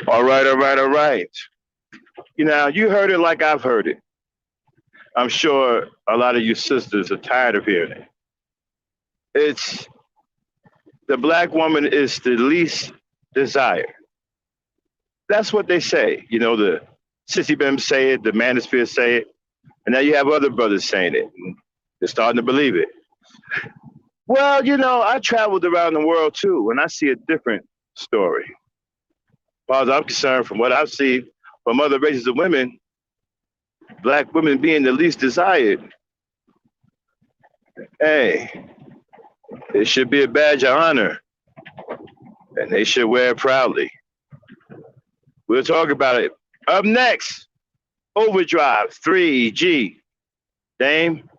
All right, all right, all right. You heard it like I've heard it. I'm sure a lot of you sisters are tired of hearing it. It's the black woman is the least desired. That's what they say. The sissy bims say it, the manosphere say it, and now you have other brothers saying it. And they're starting to believe it. Well, I traveled around the world too, and I see a different story. As far as I'm concerned, from what I've seen from other races of women, black women being the least desired, hey, it should be a badge of honor, and they should wear it proudly. We'll talk about it. Up next, OverDrive 3G. Dame.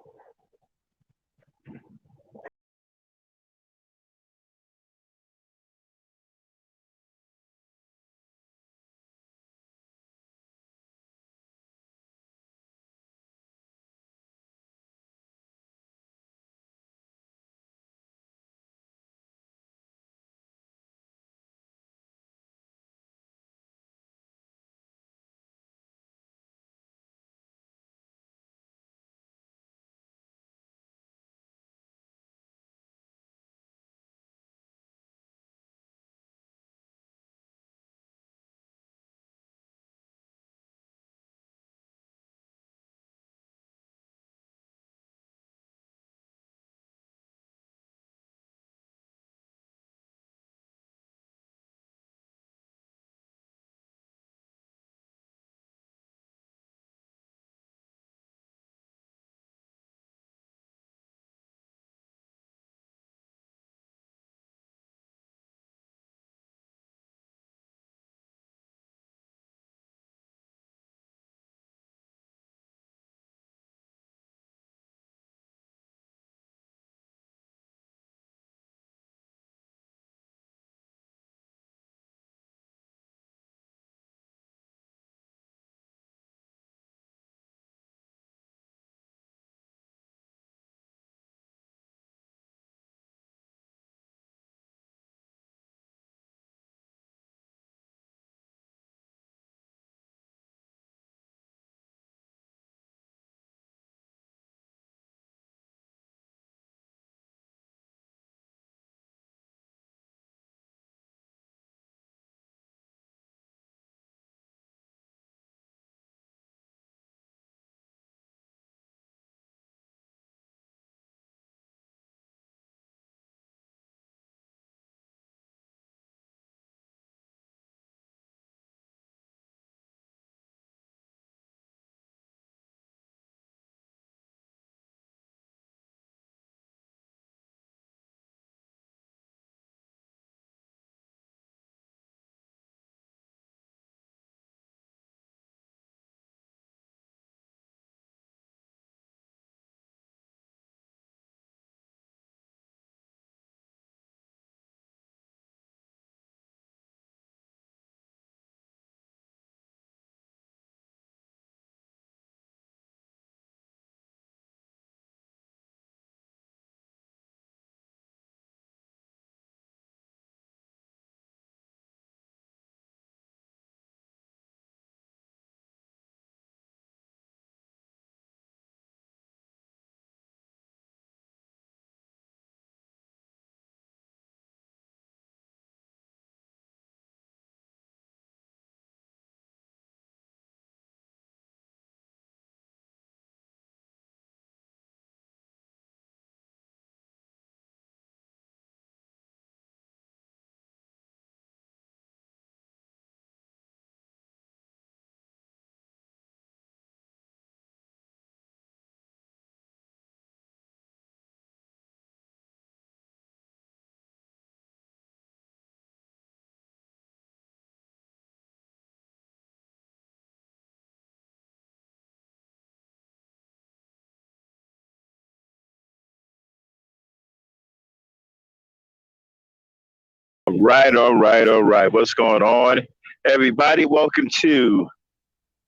All right, all right, all right. What's going on? Everybody, welcome to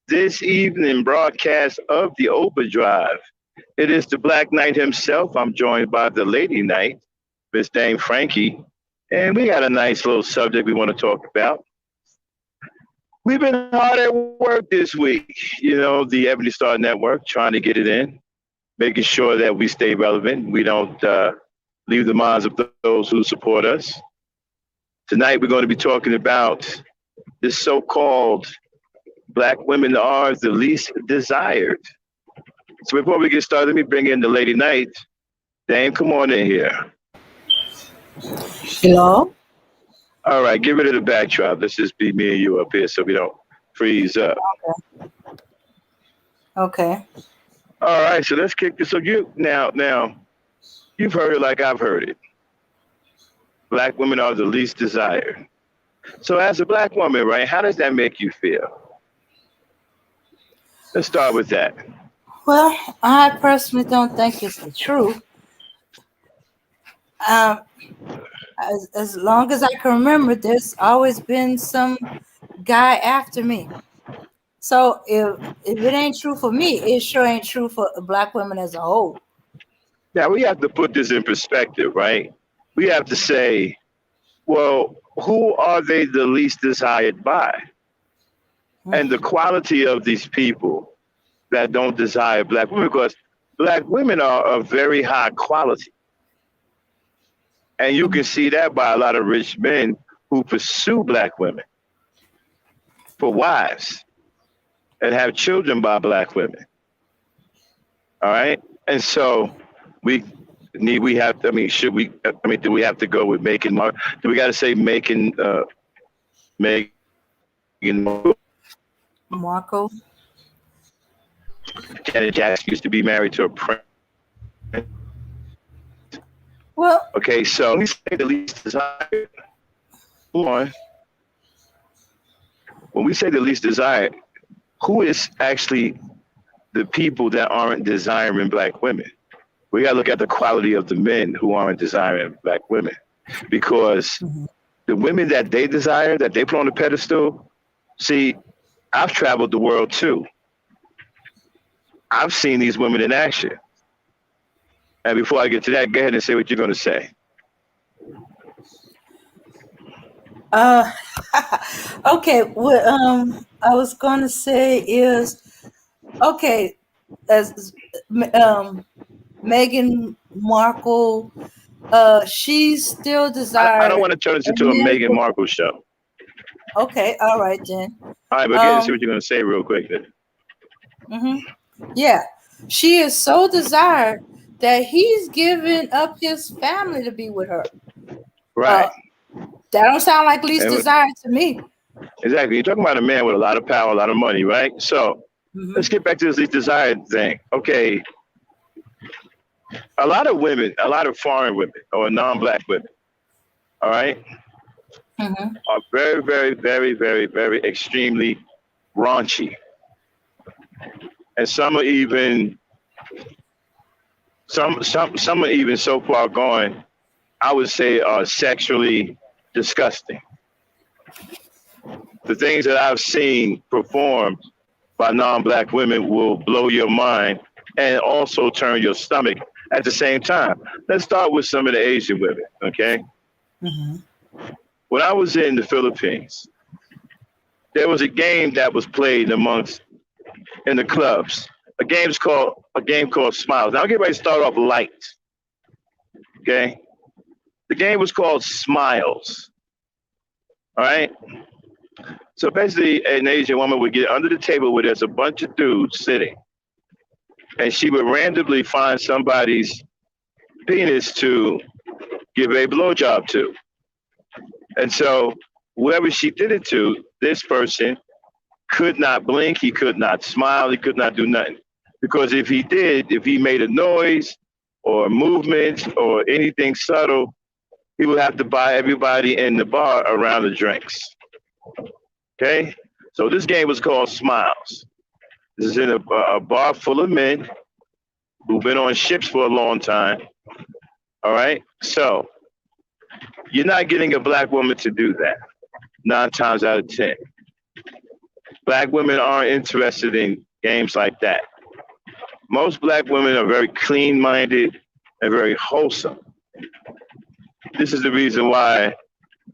this evening broadcast of the OverDrive. It is the Black Knight himself. I'm joined by the Lady Knight, Miss Dame Frankie. And we got a nice little subject we want to talk about. We've been hard at work this week. You know, the Ebony Star Network, trying to get it in, making sure that we stay relevant. We don't leave the minds of those who support us. Tonight, we're going to be talking about this so-called Black women are the least desired. So before we get started, let me bring in the lady night. Dame, come on in here. Hello. All right, get rid of the backdrop. Let's just be me and you up here so we don't freeze up. Okay. All right, so let's kick this. So now you've heard it like I've heard it. Black women are the least desired. So as a black woman, right, how does that make you feel? Let's start with that. Well, I personally don't think it's the truth. Um, as long as I can remember, there's always been some guy after me. So if it ain't true for me, it sure ain't true for black women as a whole. Now we have to put this in perspective, right? We have to say, well, who are they the least desired by? And the quality of these people that don't desire black women, because black women are of very high quality. And you can see that by a lot of rich men who pursue black women for wives and have children by black women. All right. And so we we have to, I mean, should we, I mean, do we have to go with making Mark? Do we got to say making Marco. Janet Jackson used to be married to a prince. Well, Okay, so we say the least desired. Hold on. When we say the least desired, who is actually the people that aren't desiring black women? We got to look at the quality of the men who aren't desiring black women, because the women that they desire, that they put on the pedestal. See, I've traveled the world too. I've seen these women in action. And before I get to that, go ahead and say what you're going to say. uh, okay. What I was gonna say is okay. As Meghan Markle, she's still I don't desired. want to turn this And into a men Meghan will- Markle show. okay, all right then. All right, but go ahead and see Um, what you're going to say real quick then. yeah, she is so desired that he's giving up his family to be with her. Right. Uh, that don't sound like least And desired to me. exactly. You're talking about a man with a lot of power, a lot of money, right? So let's get back to this least desired thing. Okay. A lot of women, a lot of foreign women or non-black women, all right, are very, very, very, very, very extremely raunchy. And some are even some are even so far gone, I would say are sexually disgusting. The things that I've seen performed by non-black women will blow your mind and also turn your stomach at the same time. Let's start with some of the Asian women, okay? When I was in the Philippines, there was a game that was played amongst in the clubs. A game called Smiles. Now I'll get ready to start off light. Okay. The game was called Smiles. All right. So basically an Asian woman would get under the table where there's a bunch of dudes sitting, and she would randomly find somebody's penis to give a blowjob to. And so whoever she did it to, this person could not blink, he could not smile, he could not do nothing. Because if he did, if he made a noise or a movement or anything subtle, he would have to buy everybody in the bar around the drinks. Okay? So this game was called Smiles. This is in a bar full of men who've been on ships for a long time. All right? So you're not getting a black woman to do that 9 times out of 10. Black women aren't interested in games like that. Most black women are very clean minded and very wholesome. This is the reason why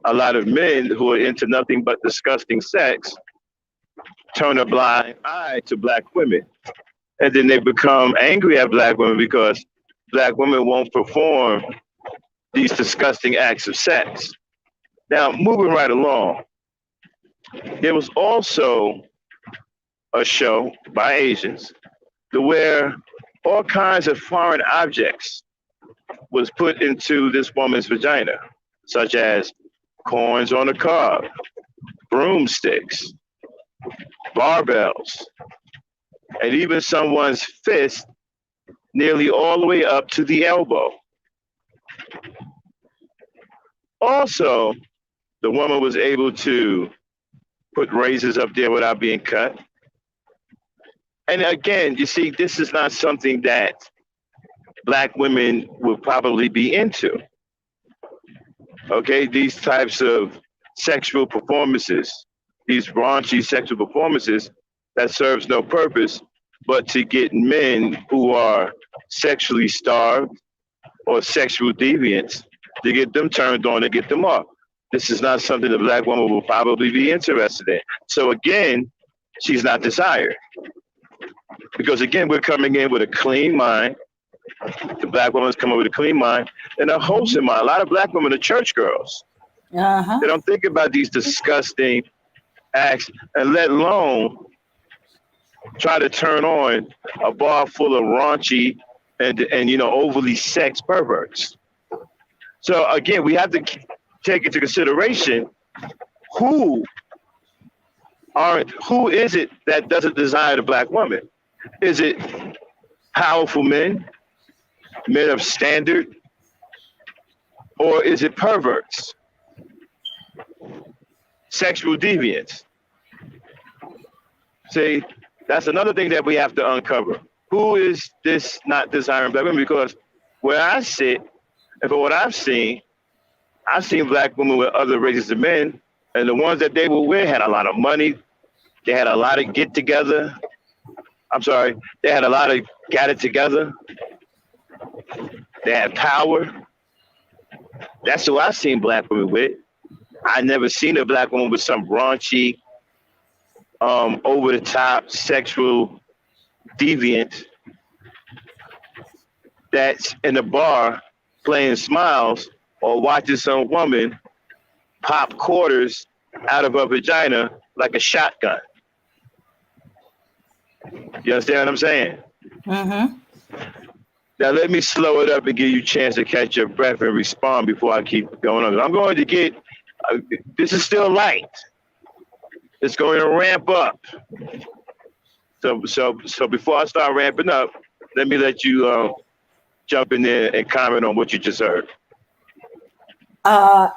a lot of men who are into nothing but disgusting sex turn a blind eye to black women. And then they become angry at black women because black women won't perform these disgusting acts of sex. Now, moving right along, there was also a show by Asians to where all kinds of foreign objects was put into this woman's vagina, such as coins on a cob, broomsticks, barbells, and even someone's fist nearly all the way up to the elbow. Also, the woman was able to put razors up there without being cut. And again, you see, this is not something that black women would probably be into. Okay, these types of sexual performances, these raunchy sexual performances that serves no purpose but to get men who are sexually starved or sexual deviants to get them turned on and get them off. This is not something the black woman will probably be interested in. So again, she's not desired. Because again, we're coming in with a clean mind. The black woman's coming with a clean mind and a wholesome mind. A lot of black women are church girls. Uh-huh. They don't think about these disgusting acts, and let alone try to turn on a bar full of raunchy and overly sex perverts. So again, we have to take into consideration who is it that doesn't desire the black woman? Is it powerful men of standard, or is it perverts, sexual deviants? See, that's another thing that we have to uncover. Who is this not desiring black women? Because where I sit, and for what I've seen black women with other races of men, and the ones that they were with had a lot of money. They had a lot of get together. They had a lot of got it together. They had power. That's who I've seen black women with. I never seen a black woman with some raunchy, over the top sexual deviant that's in a bar playing smiles or watching some woman pop quarters out of her vagina like a shotgun. You understand what I'm saying? Mm-hmm. Now let me slow it up and give you a chance to catch your breath and respond before I keep going on. I'm going to get, this is still light. It's going to ramp up. So before I start ramping up, let me let you jump in there and comment on what you just heard. I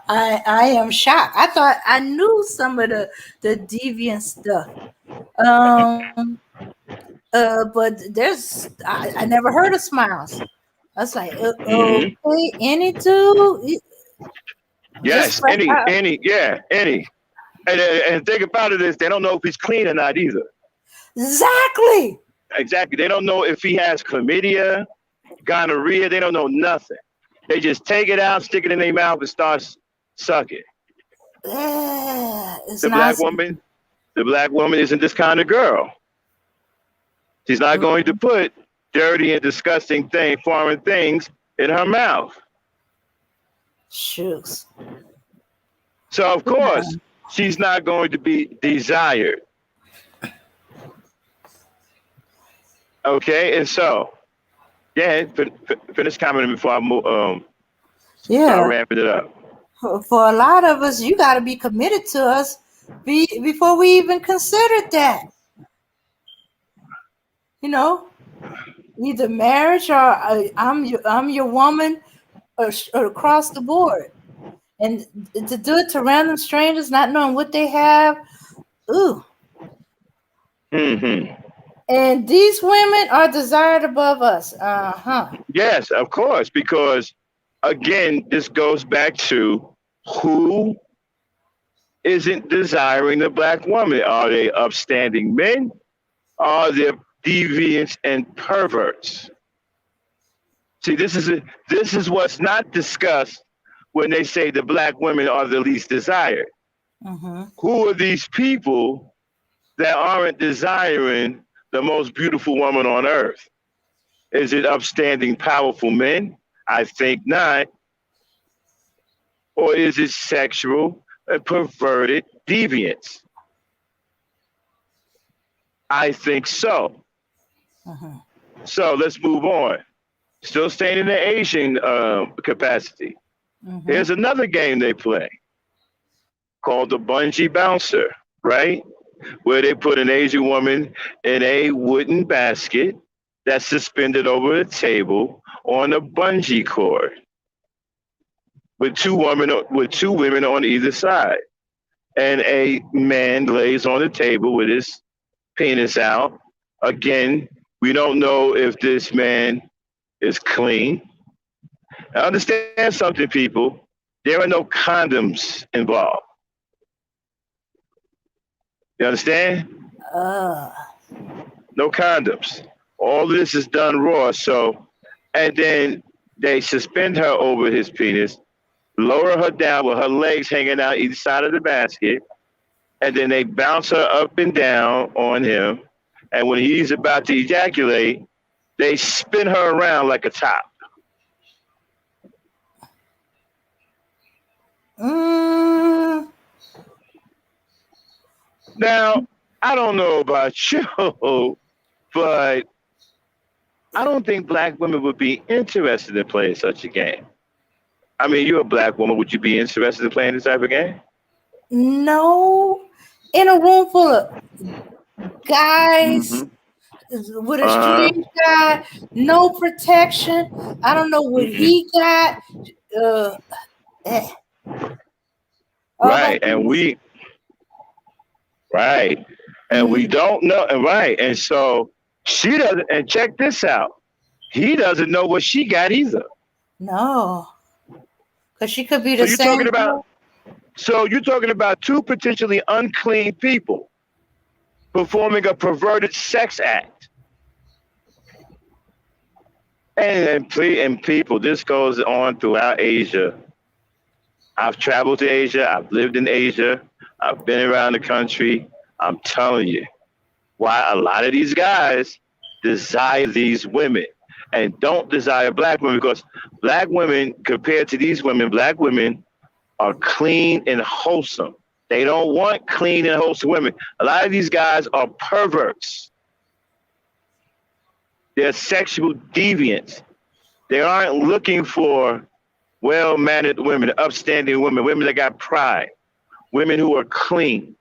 am shocked. I thought I knew some of the deviant stuff. But I never heard of smiles. I was like, okay, any two? Yes, any. And think about it is they don't know if he's clean or not either. Exactly. They don't know if he has chlamydia, gonorrhea. They don't know nothing. They just take it out, stick it in their mouth, and start sucking. The black woman isn't this kind of girl. She's not going to put dirty and disgusting foreign things in her mouth. Shucks. So of course, she's not going to be desired. Okay, and so, finish commenting before I move. Start ramping it up. For a lot of us, you got to be committed to us before we even consider that. Either marriage or I'm your woman, or across the board. And to do it to random strangers, not knowing what they have, ooh. Mm-hmm. And these women are desired above us. Yes, of course, because again, this goes back to who isn't desiring the black woman. Are they upstanding men? Are they deviants and perverts? See, this is what's not discussed when they say the black women are the least desired. Mm-hmm. Who are these people that aren't desiring the most beautiful woman on earth? Is it upstanding, powerful men? I think not. Or is it sexual and perverted deviants? I think so. Uh-huh. So let's move on. Still staying in the Asian capacity. Mm-hmm. Here's another game they play called the bungee bouncer, right? Where they put an Asian woman in a wooden basket that's suspended over a table on a bungee cord with two women on either side. And a man lays on the table with his penis out. Again, we don't know if this man is clean. Now understand something, people. There are no condoms involved. You understand? Uh, No condoms. All of this is done raw. So, and then they suspend her over his penis, lower her down with her legs hanging out either side of the basket, and then they bounce her up and down on him. And when he's about to ejaculate, they spin her around like a top. mm, Now, I don't know about you, but I don't think black women would be interested in playing such a game. I mean, you're a black woman. Would you be interested in playing this type of game? no, in a room full of guys Mm-hmm. with a Uh-huh. strange guy, no protection. I don't know what Mm-hmm. he got. Uh, eh. All I Right. can Right. And we mm, don't know. And right. And so she doesn't. And check this out. He doesn't know what she got either. no, because she could be So the you're same talking about. girl. So you're talking about two potentially unclean people performing a perverted sex act. And people, this goes on throughout Asia. I've traveled to Asia. I've lived in Asia. I've been around the country. I'm telling you, why a lot of these guys desire these women and don't desire black women because black women, compared to these women, black women are clean and wholesome. They don't want clean and wholesome women. A lot of these guys are perverts. They're sexual deviants. They aren't looking for well-mannered women, upstanding women, women that got pride, women who are clean,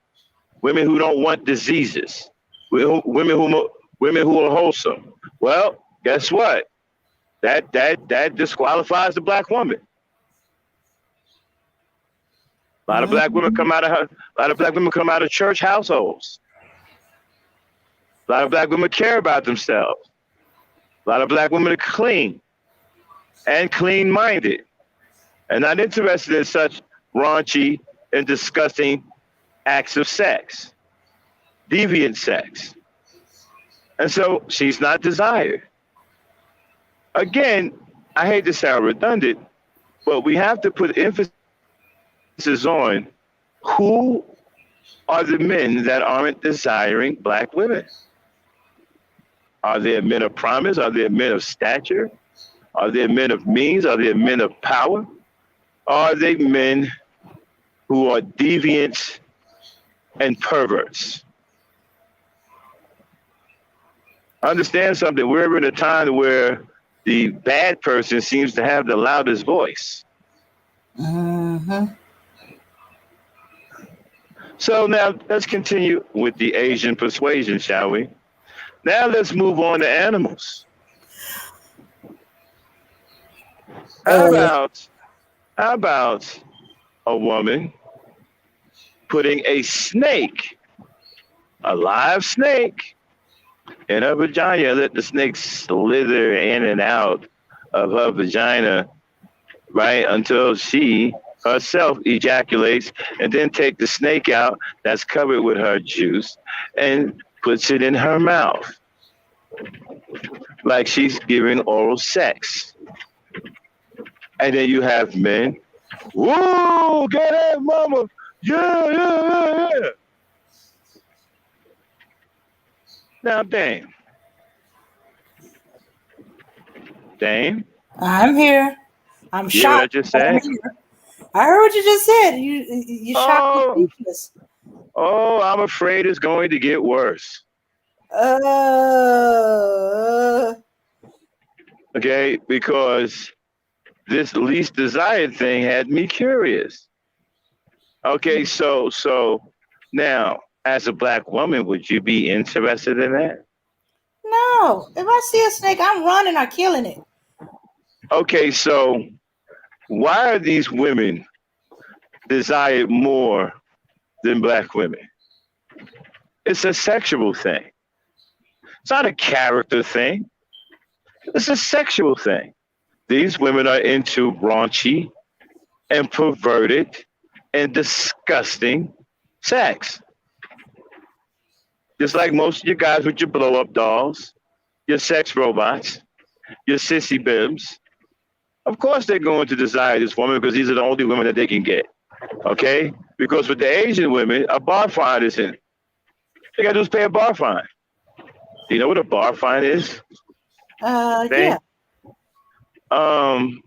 women who don't want diseases, women who are wholesome. Well, guess what? That disqualifies the black woman. A lot of black women Mm-hmm. come out of her, a lot of black women come out of church households. A lot of black women care about themselves. A lot of black women are clean and clean-minded and not interested in such raunchy and disgusting acts of sex, deviant sex. And so she's not desired. Again, I hate to sound redundant, but we have to put emphasis on who are the men that aren't desiring black women. Are there men of promise? Are there men of stature? Are there men of means? Are there men of power? Are they men who are deviants and perverts? Understand something. We're in a time where the bad person seems to have the loudest voice. Mm-hmm. So now let's continue with the Asian persuasion, shall we? Now let's move on to animals. How Uh, about how about a woman putting a snake, a live snake, in her vagina, let the snake slither in and out of her vagina, right, until she herself ejaculates, and then take the snake out that's covered with her juice and puts it in her mouth, like she's giving oral sex. And then you have men, whoa, get it, mama, yeah, yeah, yeah, yeah. Now, Dame, I'm here. I'm you hear what I shocked, just but I'm said? here. I heard what you just said. You shocked me Oh, speechless. I'm afraid it's going to get worse. Uh, Okay, because this least desired thing had me curious. Okay, so now, as a black woman, would you be interested in that? no. If I see a snake, I'm running or killing it. Okay, so why are these women desired more than black women? It's a sexual thing. It's not a character thing. It's a sexual thing. These women are into raunchy and perverted and disgusting sex. Just like most of you guys with your blow up dolls, your sex robots, your sissy bibs. Of course, they're going to desire this woman because these are the only women that they can get. Okay? Because with the Asian women, a bar fine is in. They got to do is pay a bar fine. Do you know what a bar fine is? Yeah. Um,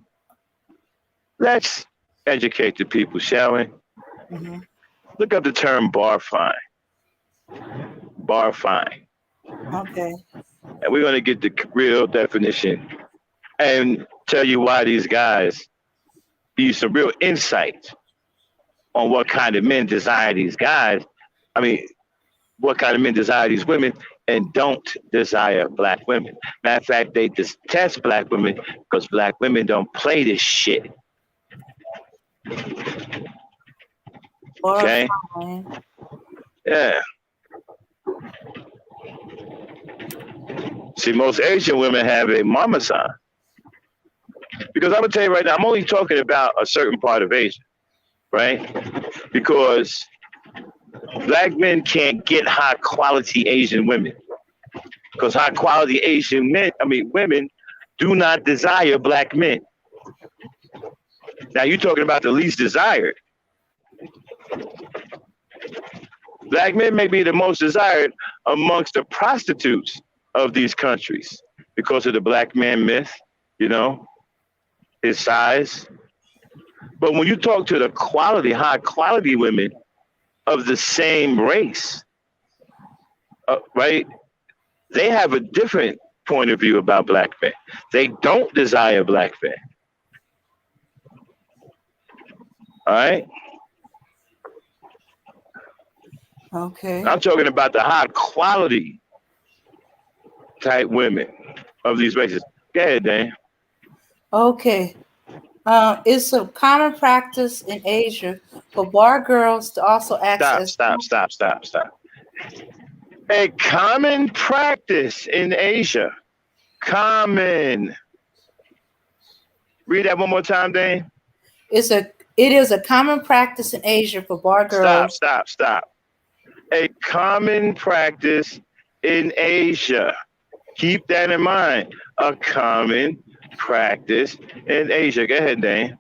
let's educate the people, shall we? Mm-hmm. Look up the term bar fine. Bar fine. Okay. And we're going to get the real definition and tell you why these guys use some real insight on what kind of men desire these guys. I mean, what kind of men desire these women and don't desire black women. Matter of fact, they detest black women because black women don't play this shit. Or Okay? fine. Yeah. See, most Asian women have a mama sign. Because I'm gonna tell you right now, I'm only talking about a certain part of Asia, right? Because black men can't get high quality Asian women. Because high quality Asian men, women, do not desire black men. Now you're talking about the least desired. Black men may be the most desired amongst the prostitutes of these countries because of the black man myth, you know, his size. But when you talk to the quality, high quality women of the same race, right, they have a different point of view about black men. They don't desire black men. All right? Okay. I'm talking about the high quality type women of these races. Go ahead, Dan. Okay. It's a common practice in Asia for bar girls to also act Stop, as stop, stop, stop, stop. A common practice in Asia. Common. Read that one more time, Dan. it is a common practice in Asia for bar Stop, girls. stop, stop. A common practice in Asia. Keep that in mind. A common practice in Asia. Go ahead, Dan.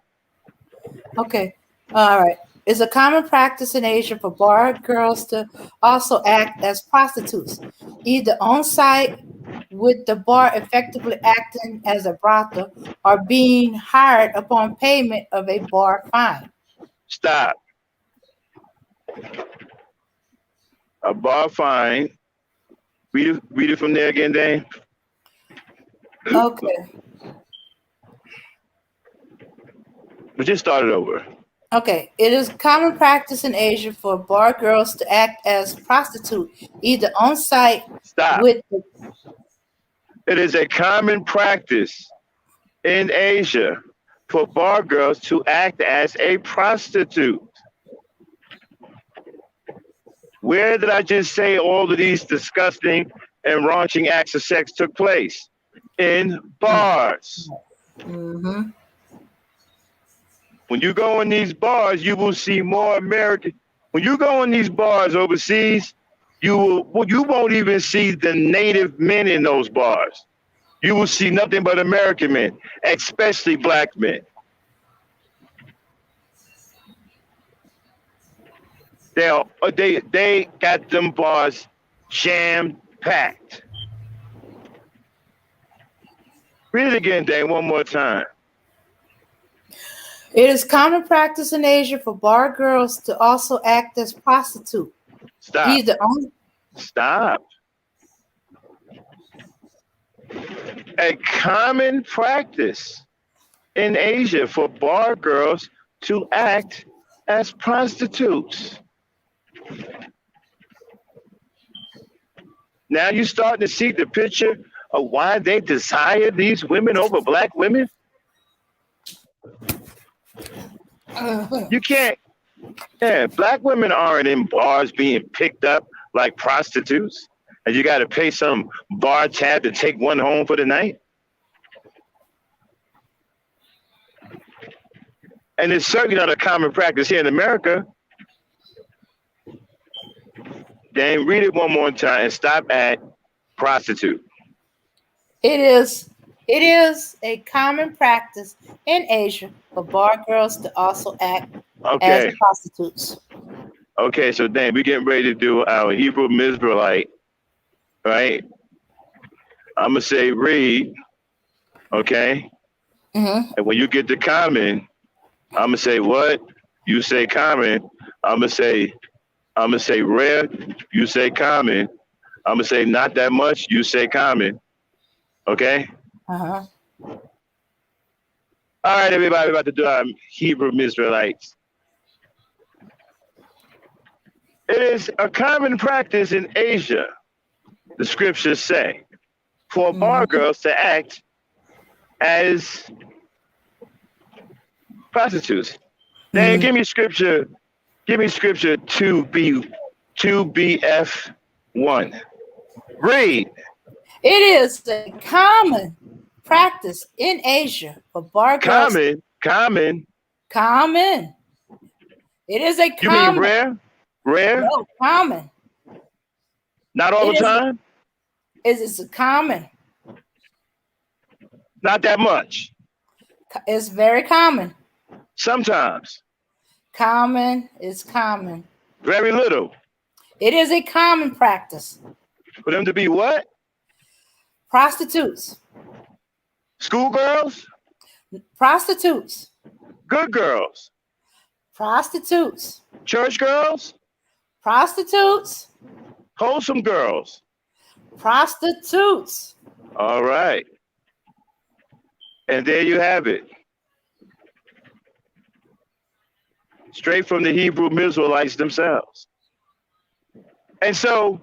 Okay. All right. It's a common practice in Asia for bar girls to also act as prostitutes, either on site with the bar effectively acting as a brothel or being hired upon payment of a bar fine. Stop. A bar fine. Read it from there again, Dan. Okay. But just start it over. Okay. It is common practice in Asia for bar girls to act as prostitute, either on site Stop. with the It is a common practice in Asia for bar girls to act as a prostitute. Where did I just say all of these disgusting and raunching acts of sex took place? In bars. mm-hmm. When you go in these bars, you will see more American. When you go in these bars overseas, you won't even see the native men in those bars. You will see nothing but American men, especially black men. They got them bars jammed pact. Read it again, Dane, one more time. It is common practice in Asia for bar girls to also act as prostitute. Stop. He's the only. Stop. A common practice in Asia for bar girls to act as prostitutes. Now you're starting to see the picture of why they desire these women over black women. You can't. Yeah, black women aren't in bars being picked up like prostitutes, and you got to pay some bar tab to take one home for the night. And it's certainly not a common practice here in America. Then read it one more time and stop at prostitute. It is a common practice in Asia for bar girls to also act Okay. as prostitutes. Okay, so then we're getting ready to do our Hebrew Mizraelite, right? I'm gonna say read, okay? Mm-hmm. And when you get to common, I'm gonna say what? You say common. I'm gonna say rare. You say common. I'm gonna say not that much. You say common. Okay. Uh-huh. All right, everybody, we're about to do our Hebrew Mizraelites. It is a common practice in Asia, the scriptures say, for bar girls to act as prostitutes. Then give me scripture 2BF1. Read. It is a common practice in Asia for bar girls. Common. Common. It is a You common. mean rare? Rare? No, common. Not all the time? It's a common. Not that much. It's very common. Sometimes. Common is common. Very little. It is a common practice. For them to be what? Prostitutes. Schoolgirls? Prostitutes. Good girls? Prostitutes. Church girls? Prostitutes. Wholesome girls? Prostitutes. All right. And there you have it. Straight from the Hebrew Mizraelites themselves. And so,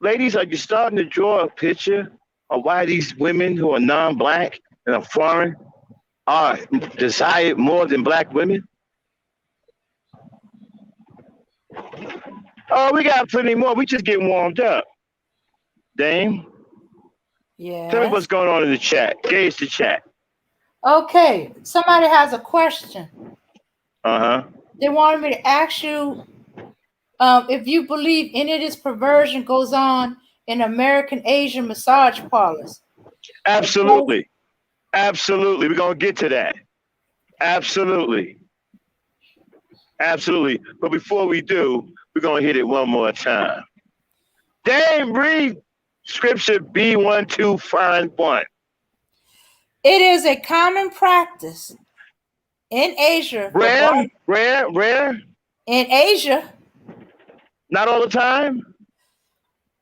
ladies, are you starting to draw a picture of why these women who are non-black and are foreign are desired more than black women? Oh, we got plenty more. We just getting warmed up. Dame? Yeah. Tell me what's going on in the chat. Gauge the chat. Okay. Somebody has a question. Uh-huh. They wanted me to ask you if you believe any of this perversion goes on in American Asian massage parlors. Absolutely. Absolutely. We're going to get to that. Absolutely. Absolutely. But before we do, we're going to hit it one more time. Dame, read scripture B1251. It is a common practice in Asia. Rare. In Asia, Not all the time.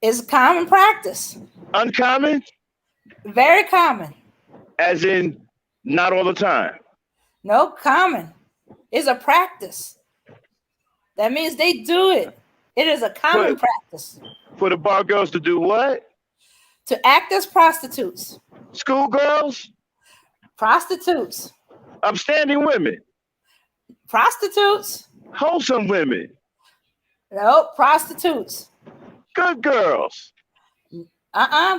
it's a common practice. Uncommon, Very common. as in not all the time. No, common. It's a practice. That means they do it. It is a common practice. For the bar girls to do what? To act as prostitutes. Schoolgirls, Prostitutes. upstanding women, Prostitutes. wholesome women, No, prostitutes. good girls,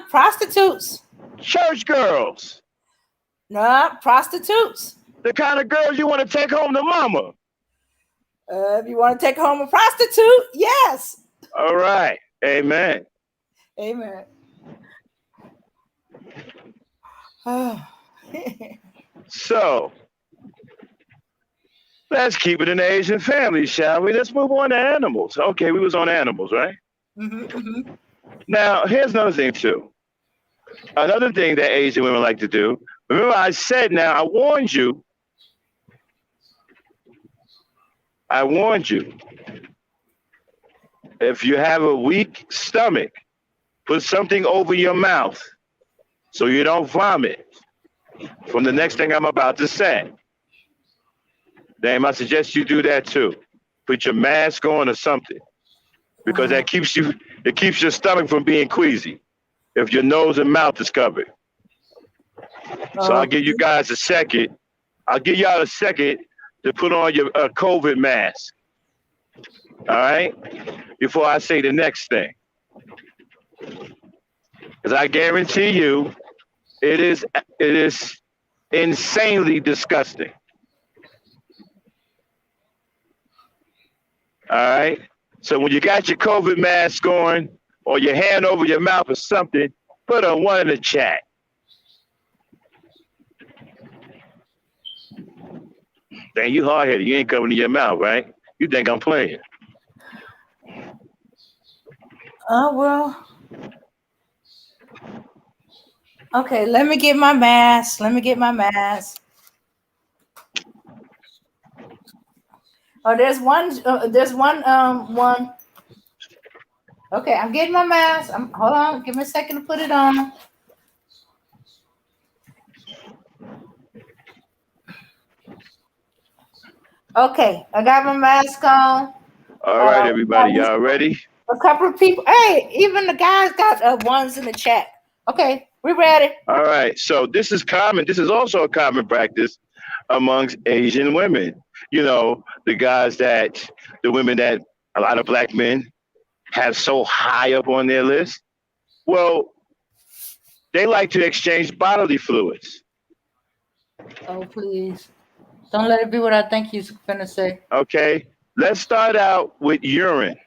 Prostitutes. church girls, No, prostitutes. the kind of girls you want to take home to mama. If you want to take home a prostitute, yes. All right. Amen. Amen. Oh. So let's keep it in the Asian family, shall we? Let's move on to animals. Okay, we was on animals, right? Now, here's another thing too. Another thing that Asian women like to do. Remember, I said now. I warned you. I warned you. If you have a weak stomach, put something over your mouth so you don't vomit from the next thing I'm about to say. Dame, I suggest you do that too. Put your mask on or something because that keeps you. It keeps your stomach from being queasy if your nose and mouth is covered. So I'll give you guys a second. I'll give y'all a second to put on your COVID mask. All right, before I say the next thing, because I guarantee you, it is insanely disgusting. All right. So when you got your COVID mask on or your hand over your mouth or something, put on one in the chat. Dang, you hard headed. You ain't covering your mouth, right? You think I'm playing? Oh well. Okay, let me get my mask. Oh, there's one. Okay, I'm getting my mask. Hold on, give me a second to put it on. Okay, I got my mask on. All right, everybody, y'all ready? A couple of people. Hey, even the guys got ones in the chat. Okay, we ready. All right, so this is common. This is also a common practice amongst Asian women. You know, the women that a lot of black men have so high up on their list. Well, they like to exchange bodily fluids. Oh, please. Don't let it be what I think you're going to say. Okay, let's start out with urine.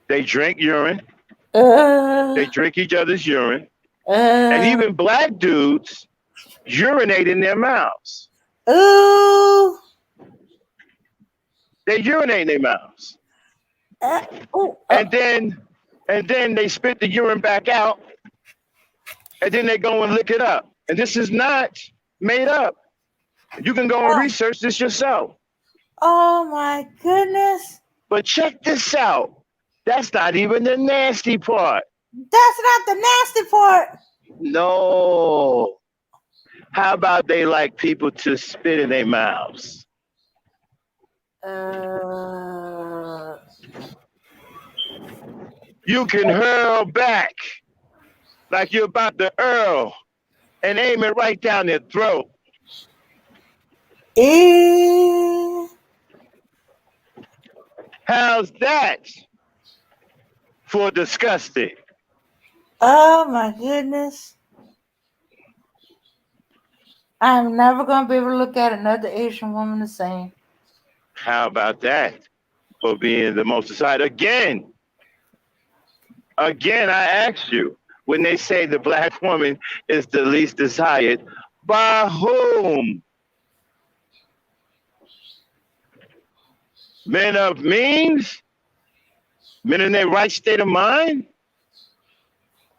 They drink urine. They drink each other's urine. And even black dudes urinate in their mouths. Ooh. They urinate in their mouths. And then they spit the urine back out. And then they go and lick it up. And this is not made up. You can go and research this yourself. Oh my goodness. But check this out. That's not even the nasty part. That's not the nasty part. No. How about they like people to spit in their mouths? You can hurl back like you're about to hurl and aim it right down their throat. How's that for disgusting? Oh my goodness. I'm never going to be able to look at another Asian woman the same. How about that for being the most desired? Again, I ask you, when they say the black woman is the least desired, by whom? Men of means? Men in their right state of mind?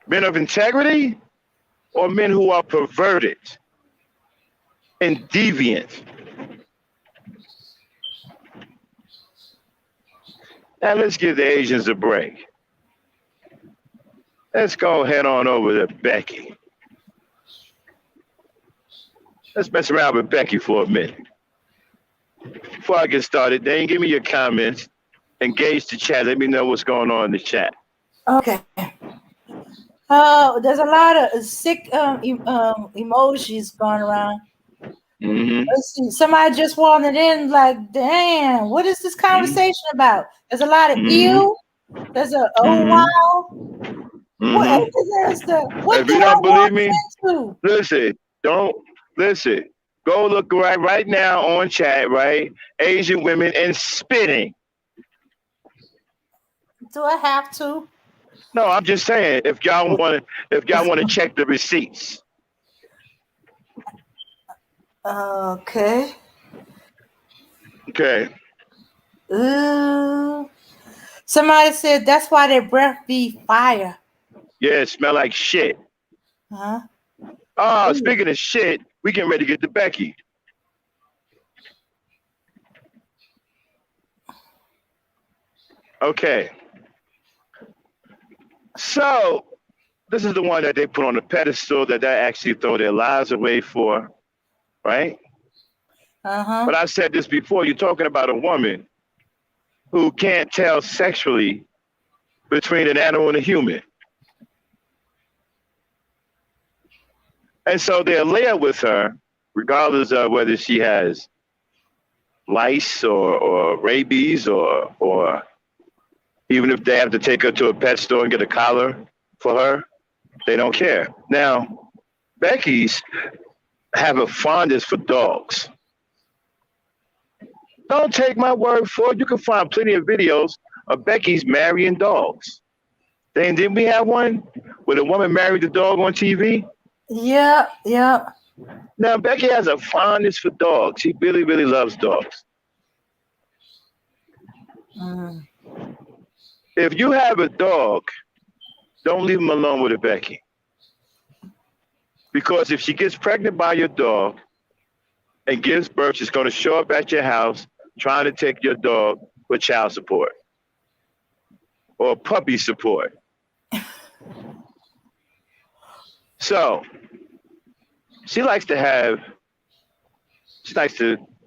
Men of integrity? Or men who are perverted and deviant? Now let's give the Asians a break. Let's go head on over to Becky. Let's mess around with Becky for a minute. Before I get started, Dane, give me your comments. Engage the chat. Let me know what's going on in the chat. Okay. There's a lot of sick emojis going around. Mm-hmm. Let's see. Somebody just wanted in like, damn, what is this conversation about? There's a lot of ew. There's a wow. What is the what if you don't believe me, into? listen. Go look right now on chat, right? Asian women and spitting. Do I have to? No, I'm just saying if y'all want to check the receipts. Okay. Okay. Ooh. Somebody said that's why their breath be fire. Yeah, it smell like shit. Huh? Oh, Ooh. speaking of shit, we getting ready to get to Becky. Okay. So this is the one that they put on the pedestal that they actually throw their lives away for, right? Uh-huh. But I've said this before. You're talking about a woman who can't tell sexually between an animal and a human. And so they'll lay up with her, regardless of whether she has lice or rabies or even if they have to take her to a pet store and get a collar for her, they don't care. Now, Becky's have a fondness for dogs. Don't take my word for it. You can find plenty of videos of Becky's marrying dogs. Then didn't we have one where the woman married the dog on TV? Yeah, yeah. Now Becky has a fondness for dogs. She really, really loves dogs. Mm. If you have a dog, don't leave him alone with a Becky. Because if she gets pregnant by your dog and gives birth, she's going to show up at your house trying to take your dog for child support or puppy support. So she likes to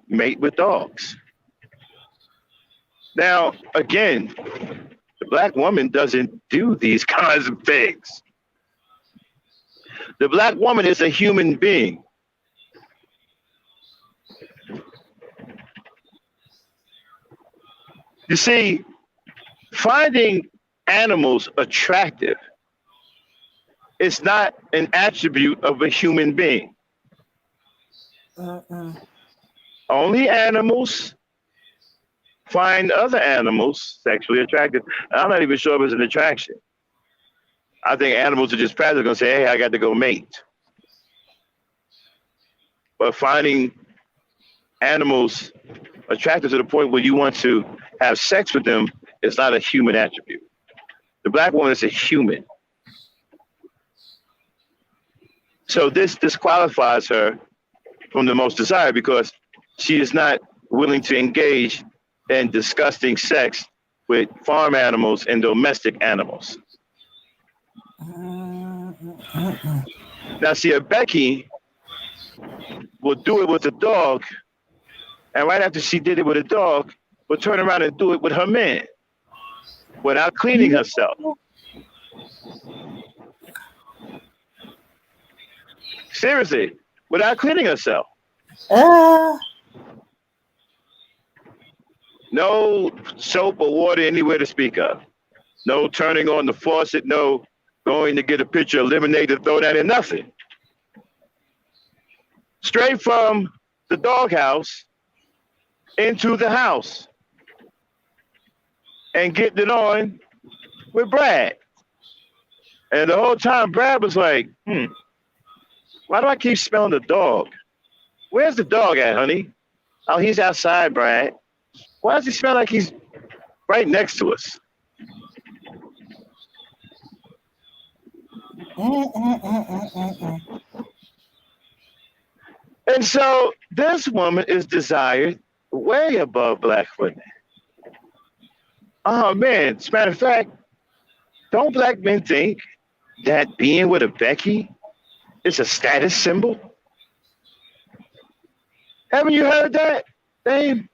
mate with dogs. Now, again, the black woman doesn't do these kinds of things. The black woman is a human being. You see, finding animals attractive is not an attribute of a human being. Mm-mm. Only animals find other animals sexually attractive. I'm not even sure if it's an attraction. I think animals are just practically going to say, hey, I got to go mate. But finding animals attractive to the point where you want to have sex with them is not a human attribute. The black woman is a human. So this disqualifies her from the most desire because she is not willing to engage in disgusting sex with farm animals and domestic animals. Mm-mm. Now, see, a Becky will do it with a dog, and right after she did it with a dog, will turn around and do it with her man without cleaning herself. Seriously, without cleaning herself. Uh, No soap or water anywhere to speak of. No turning on the faucet, no going to get a pitcher of lemonade to throw that in, nothing. Straight from the doghouse into the house and getting it on with Brad. And the whole time Brad was like, why do I keep smelling the dog? Where's the dog at, honey? Oh, he's outside, Brad. Why does he smell like he's right next to us? And so this woman is desired way above black women. Oh man, as a matter of fact, don't black men think that being with a Becky is a status symbol? Haven't you heard that, Dave?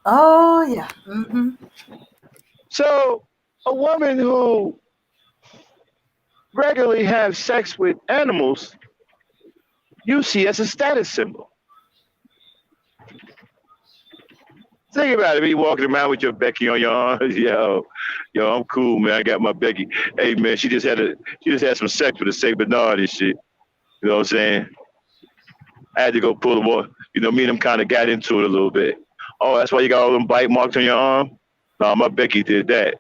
Oh yeah. Mm-hmm. So a woman who regularly has sex with animals, you see as a status symbol. Think about it. Be walking around with your Becky on your arm. Yo, I'm cool, man. I got my Becky. Hey, man, she just had some sex with a Saint Bernard and shit. You know what I'm saying? I had to go pull the water. You know, me and him kind of got into it a little bit. Oh, that's why you got all them bite marks on your arm? No, my Becky did that.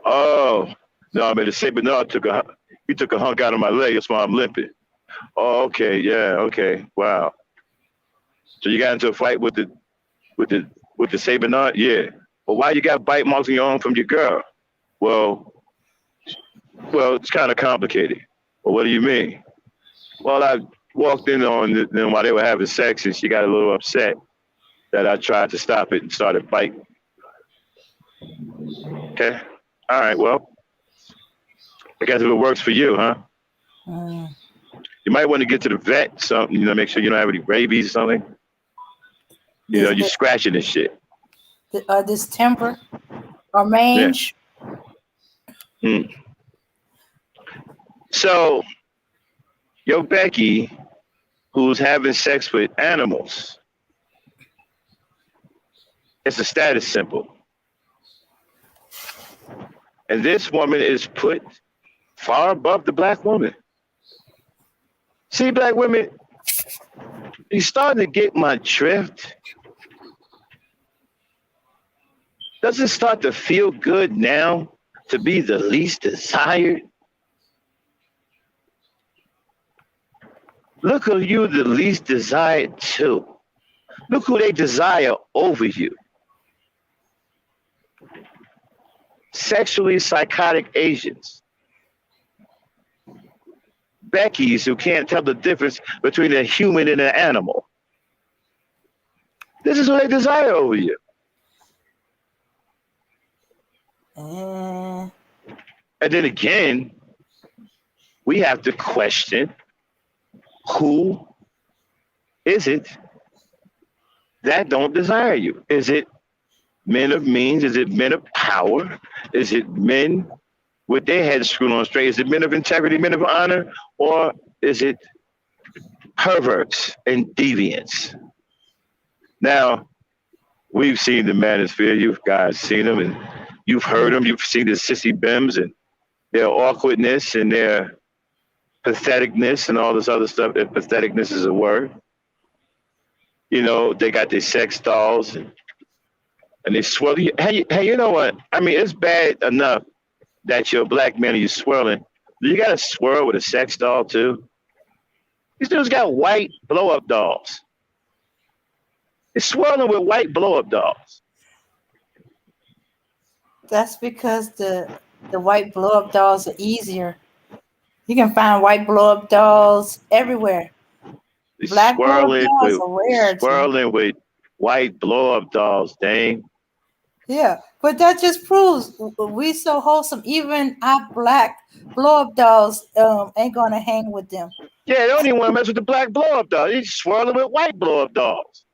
Oh, no, man, the Saint Bernard took a hunk out of my leg. That's why I'm limping. Oh, okay, yeah, okay, wow. So you got into a fight with the Saint Bernard? Yeah. Well, why you got bite marks on your arm from your girl? Well, it's kind of complicated. Well, what do you mean? Well, I walked in on them while they were having sex, and she got a little upset that I tried to stop it and started biting. Okay. All right. Well, I guess if it works for you, huh? Mm. You might want to get to the vet, something, make sure you don't have any rabies or something. You're scratching this shit. This temper or Yeah. mange. So, your Becky, who's having sex with animals, it's a status symbol. And this woman is put far above the black woman. See, black women, you starting to get my drift? Does it start to feel good now to be the least desired? Look who you the least desired to. Look who they desire over you. Sexually psychotic Asians. Beckys who can't tell the difference between a human and an animal. This is what they desire over you. And then again, we have to question, who is it that don't desire you? Is it men of means? Is it men of power? Is it men with their heads screwed on straight? Is it men of integrity, men of honor? Or is it perverts and deviants? Now, we've seen the manosphere. You guys seen them, and you've heard them. You've seen the sissy bims and their awkwardness and their patheticness and all this other stuff. If patheticness is a word. They got their sex dolls and they swirl. Hey, you know what? I mean, it's bad enough that you're a black man and you're swirling. You got to swirl with a sex doll too. These dudes got white blow-up dolls. They're swirling with white blow-up dolls. That's because the white blow-up dolls are easier. You can find white blow-up dolls everywhere. Black blow-up dolls are rare. Swirling with white blow-up dolls, dang. Yeah, but that just proves we so wholesome. Even our black blow-up dolls ain't gonna hang with them. Yeah, they don't even want to mess with the black blow-up dolls. They're swirling with white blow-up dolls.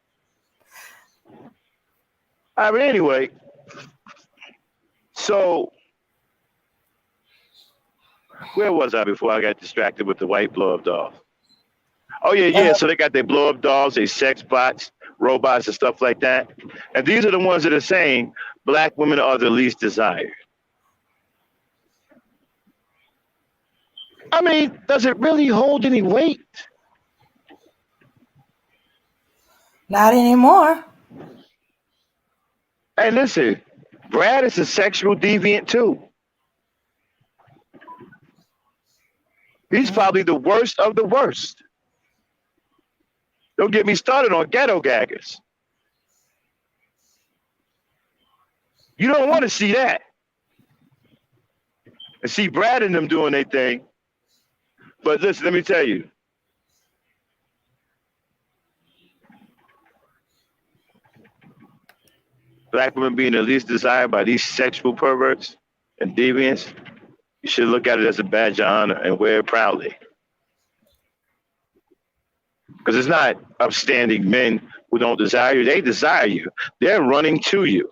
I mean, anyway, so where was I before I got distracted with the white blow-up dolls? Oh, yeah. So they got their blow-up dolls, their sex bots, robots, and stuff like that. And these are the ones that are saying black women are the least desired. I mean, does it really hold any weight? Not anymore. Hey, listen, Brad is a sexual deviant too. He's probably the worst of the worst. Don't get me started on ghetto gaggers. You don't want to see that. And see Brad and them doing their thing. But listen, let me tell you. Black women being the least desired by these sexual perverts and deviants, you should look at it as a badge of honor and wear it proudly. Because it's not upstanding men who don't desire you. They desire you. They're running to you.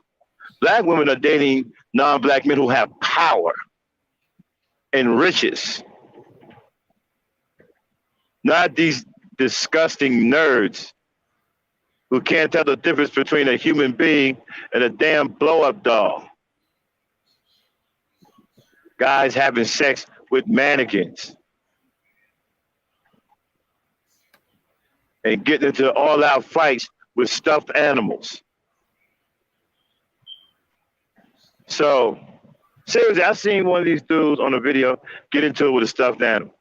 Black women are dating non-black men who have power and riches. Not these disgusting nerds who can't tell the difference between a human being and a damn blow-up doll. Guys having sex with mannequins. And getting into all-out fights with stuffed animals. So, seriously, I seen one of these dudes on a video get into it with a stuffed animal.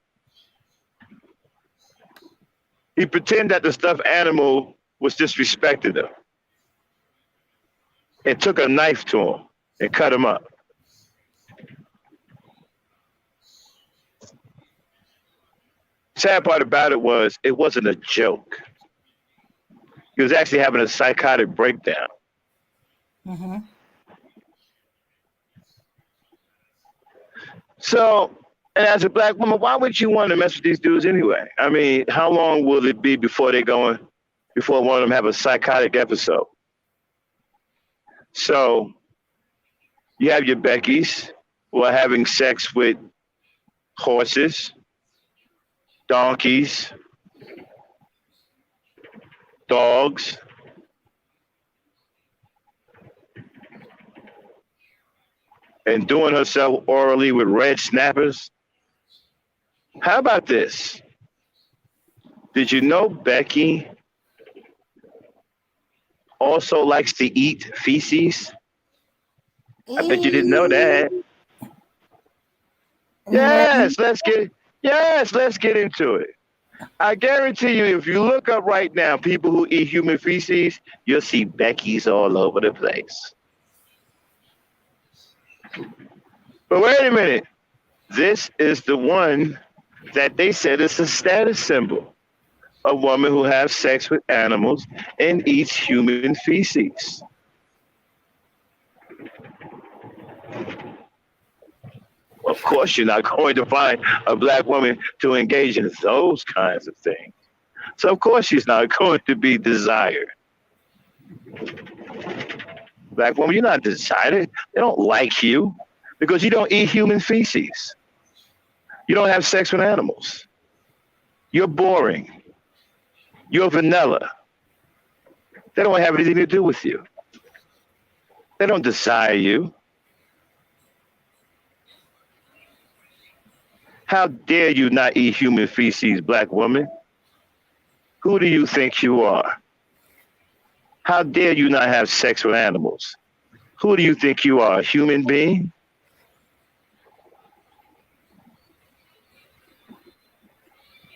He pretended that the stuffed animal was disrespecting him. and took a knife to him and cut him up. Sad part about it wasn't a joke. He was actually having a psychotic breakdown. Mm-hmm. So, and as a black woman, why would you want to mess with these dudes anyway? I mean, how long will it be before one of them have a psychotic episode? So you have your Beckys who are having sex with horses, donkeys, dogs, and doing herself orally with red snappers. How about this? Did you know Becky also likes to eat feces? I bet you didn't know that. No. Let's get into it. I guarantee you, if you look up right now, people who eat human feces, you'll see Becky's all over the place. But wait a minute. This is the one that they said is a status symbol. A woman who has sex with animals and eats human feces. Of course, you're not going to find a black woman to engage in those kinds of things. So, of course, she's not going to be desired. Black woman, you're not desired. They don't like you because you don't eat human feces. You don't have sex with animals. You're boring. You're vanilla. They don't have anything to do with you. They don't desire you. How dare you not eat human feces, black woman? Who do you think you are? How dare you not have sex with animals? Who do you think you are, a human being?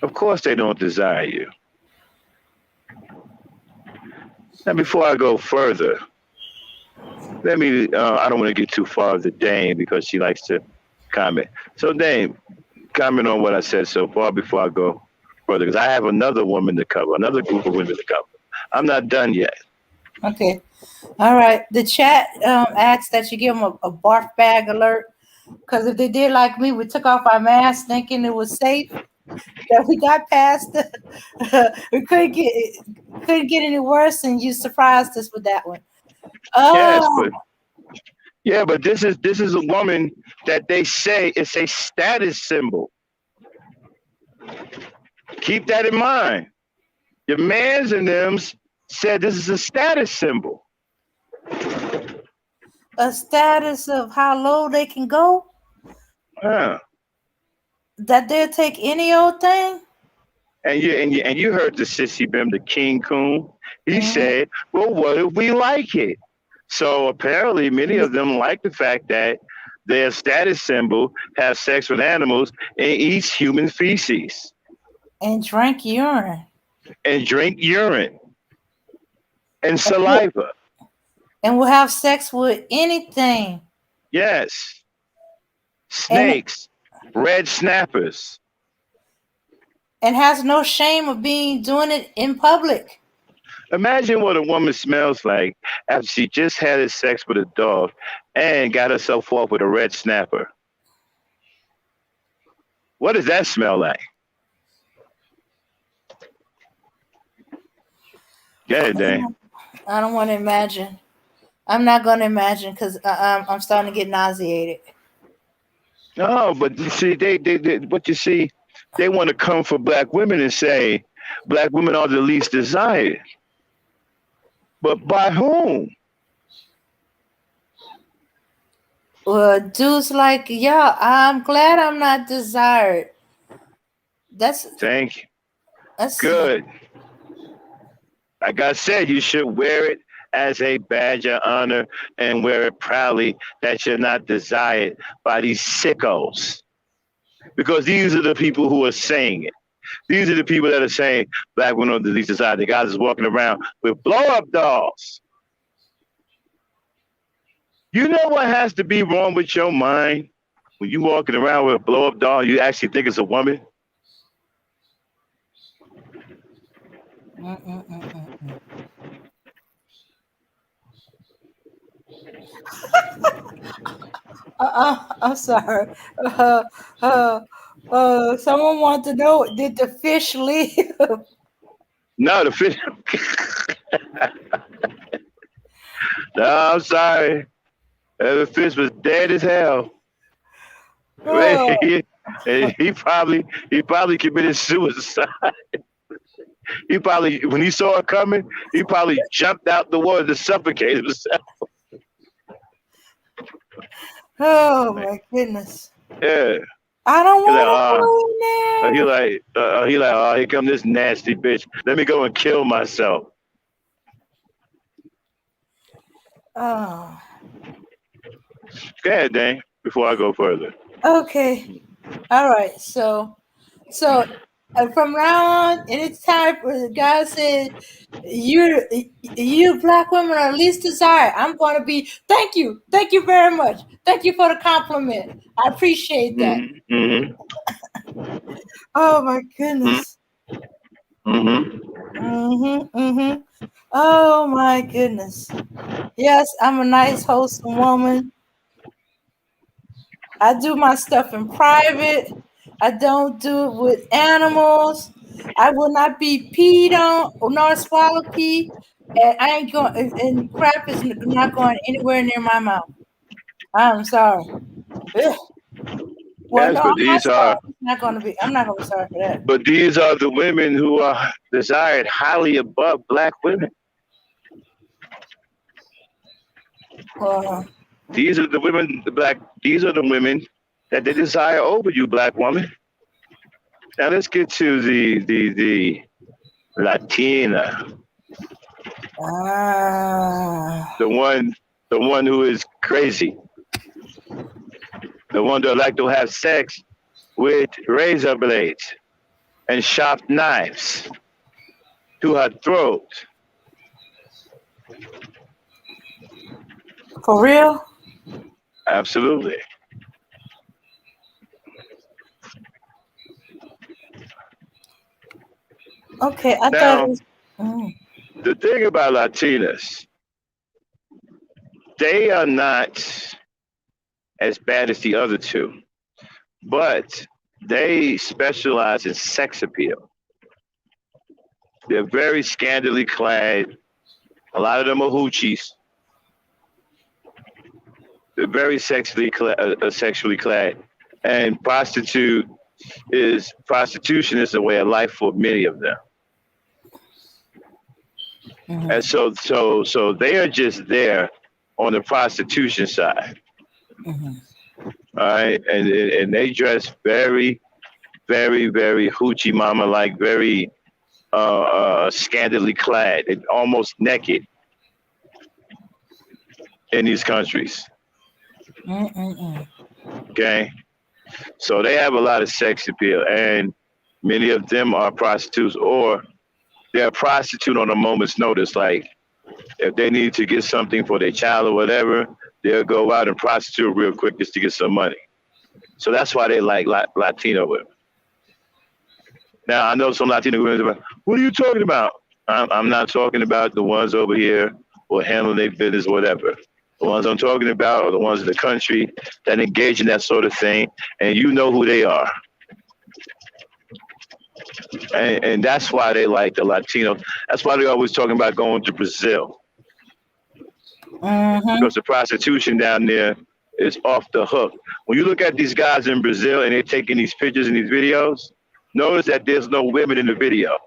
Of course they don't desire you. Now, before I go further, I don't want to get too far with Dame because she likes to comment. So Dame, comment on what I said so far before I go further, because I have another woman to cover, another group of women to cover. I'm not done yet. Okay. All right. The chat asks that you give them a barf bag alert, because if they did like me, we took off our masks thinking it was safe. That we got past, we couldn't get any worse, and you surprised us with that one. Oh, But this is a woman that they say it's a status symbol. Keep that in mind. Your mans and them said this is a status symbol. a status of how low they can go. Yeah. That they'll take any old thing. And you heard the sissy bim, the King Coon. He said, "Well, what if we like it?" So apparently, many of them like the fact that their status symbol has sex with animals and eats human feces And drink urine. And drink urine and saliva. And will have sex with anything. Yes. Snakes, red snappers. And has no shame of doing it in public. Imagine what a woman smells like after she just had sex with a dog and got herself off with a red snapper. What does that smell like? Go ahead, Dan. I don't want to imagine. I'm not going to imagine because I'm starting to get nauseated. No, but you see, they want to come for black women and say black women are the least desired. But by whom? Well, dudes like, yeah, I'm glad I'm not desired. Thank you. That's good. Like I said, you should wear it as a badge of honor and wear it proudly that you're not desired by these sickos. Because these are the people who are saying it. These are the people that are saying black women are the least desired. The guys is walking around with blow-up dolls. You know what has to be wrong with your mind when you walking around with a blow up doll? You actually think it's a woman. Mm-mm-mm-mm-mm. I'm sorry. Uh, uh, someone wanted to know, did the fish live? No, the fish. No, I'm sorry. The fish was dead as hell. Oh, He probably committed suicide. He probably when he saw it coming, he probably jumped out the water to suffocate himself. oh my goodness. Yeah. I don't He like, want to go in there. oh, here come this nasty bitch. Let me go and kill myself. Oh, Go ahead, Dane, before I go further. okay. All right. So from now on, anytime God said you black women are least desired, I'm going to be thank you very much, thank you for the compliment. I appreciate that. Mm-hmm. Oh my goodness. Mm-hmm. Oh my goodness. Yes, I'm a nice, wholesome woman. I do my stuff in private. I don't do it with animals. I will not be peed on or nor swallow pee. And I ain't going. And crap is not going anywhere near my mouth. I'm sorry. Ugh. Well, Yes, no, but I'm not these sorry. are I'm not gonna be sorry for that. but these are the women who are desired highly above black women. Uh, These are the women, these are the women that they desire over you, black woman. Now let's get to the Latina, ah, the one the one who is crazy, the one that like to have sex with razor blades and sharp knives to her throat. for real? Absolutely. Okay, I thought it Now, was. Mm, the thing about Latinas, they are not as bad as the other two, but they specialize in sex appeal. They're very scantily clad. A lot of them are hoochies. They're very sexually clad, and prostitution is a way of life for many of them. And mhm, so they are just there on the prostitution side, mhm. all right, and they dress very hoochie mama like, very scantily clad, and almost naked in these countries. Mm-mm-mm. Okay, so they have a lot of sex appeal, and many of them are prostitutes, or they're a prostitute on a moment's notice. Like if they need to get something for their child or whatever, they'll go out and prostitute real quick just to get some money. So that's why they like Latino women. Now I know some Latino women are like, what are you talking about? I'm not talking about the ones over here who are handling their business, whatever. The ones I'm talking about are the ones in the country that engage in that sort of thing, and you know who they are. And that's why they like the Latino. That's why they're always talking about going to Brazil, Mhm. because the prostitution down there is off the hook. When you look at these guys in Brazil and they're taking these pictures and these videos, notice that there's no women in the video.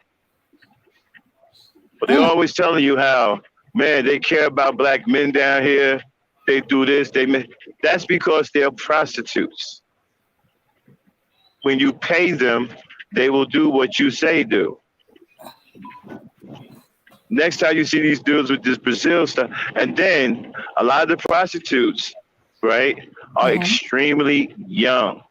But they're Mm. always telling you how, man, they care about black men down here. They do this. That's because they're prostitutes. When you pay them, they will do what you say do. Next time you see these dudes with this Brazil stuff, and then a lot of the prostitutes, right, are Mhm. extremely young.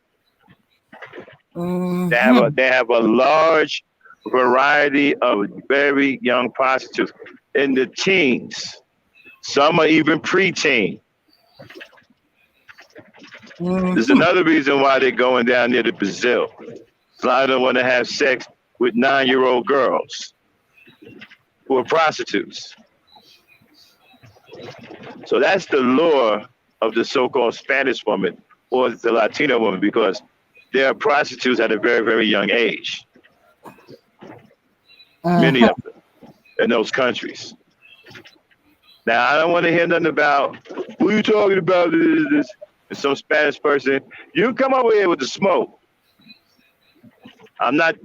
Mhm. They have a large variety of very young prostitutes in the teens. Some are even preteen. There's another reason why they're going down there to Brazil. A lot of them want to have sex with 9-year-old girls who are prostitutes. So that's the lure of the so-called Spanish woman or the Latino woman, because they are prostitutes at a very, very young age. Many of them in those countries. Now, I don't want to hear nothing about, who you talking about? This. And some Spanish person, you come over here with the smoke. I'm not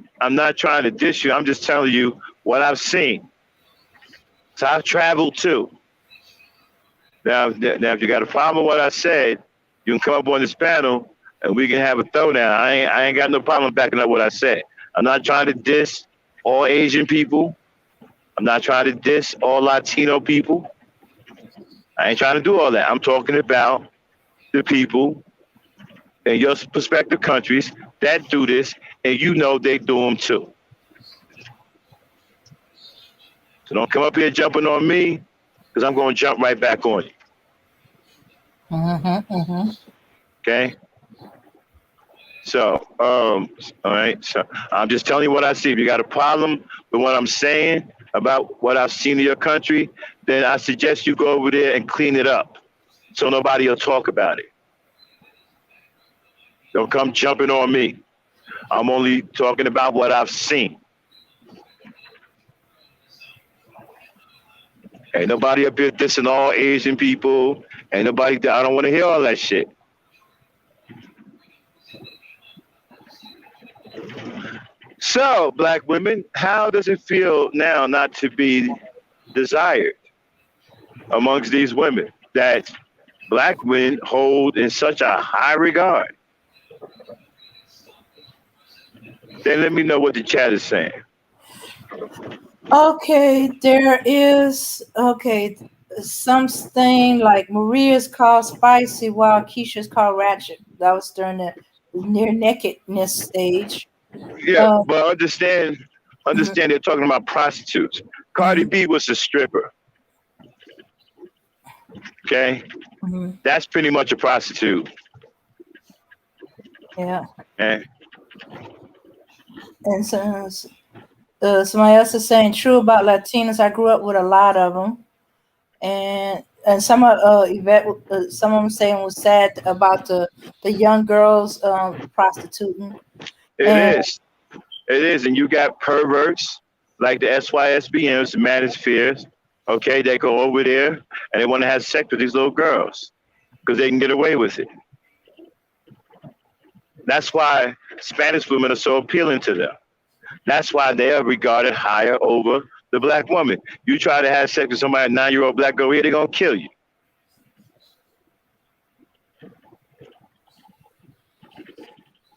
trying to diss you. I'm just telling you what I've seen. So I've traveled too. Now, if you got a problem with what I said, you can come up on this panel and we can have a throwdown. I ain't got no problem backing up what I said. I'm not trying to diss all Asian people. I'm not trying to diss all Latino people. I ain't trying to do all that. I'm talking about the people in your prospective countries that do this, and you know they do them too. So don't come up here jumping on me, because I'm going to jump right back on you. Okay? So, all right. So I'm just telling you what I see. If you got a problem with what I'm saying about what I've seen in your country, then I suggest you go over there and clean it up so nobody will talk about it. Don't come jumping on me. I'm only talking about what I've seen. Ain't nobody up here dissing all Asian people. Ain't nobody, I don't want to hear all that shit. So, black women, how does it feel now not to be desired amongst these women that black men hold in such a high regard? Then let me know what the chat is saying. Okay, there is something like Maria's called spicy while Keisha's called ratchet. That was during the near nakedness stage. Yeah, but understand they're talking about prostitutes. Cardi B was a stripper. Okay? That's pretty much a prostitute. Yeah. Okay? And so somebody else is saying, true about Latinos. I grew up with a lot of them. And some of Yvette, some of them saying was sad about the young girls prostituting. It is. And you got perverts like the SYSBMs, the manospheres. Okay, they go over there and they want to have sex with these little girls because they can get away with it. That's why Spanish women are so appealing to them. That's why they are regarded higher over the black woman. You try to have sex with somebody, a 9-year-old black girl here, they're going to kill you.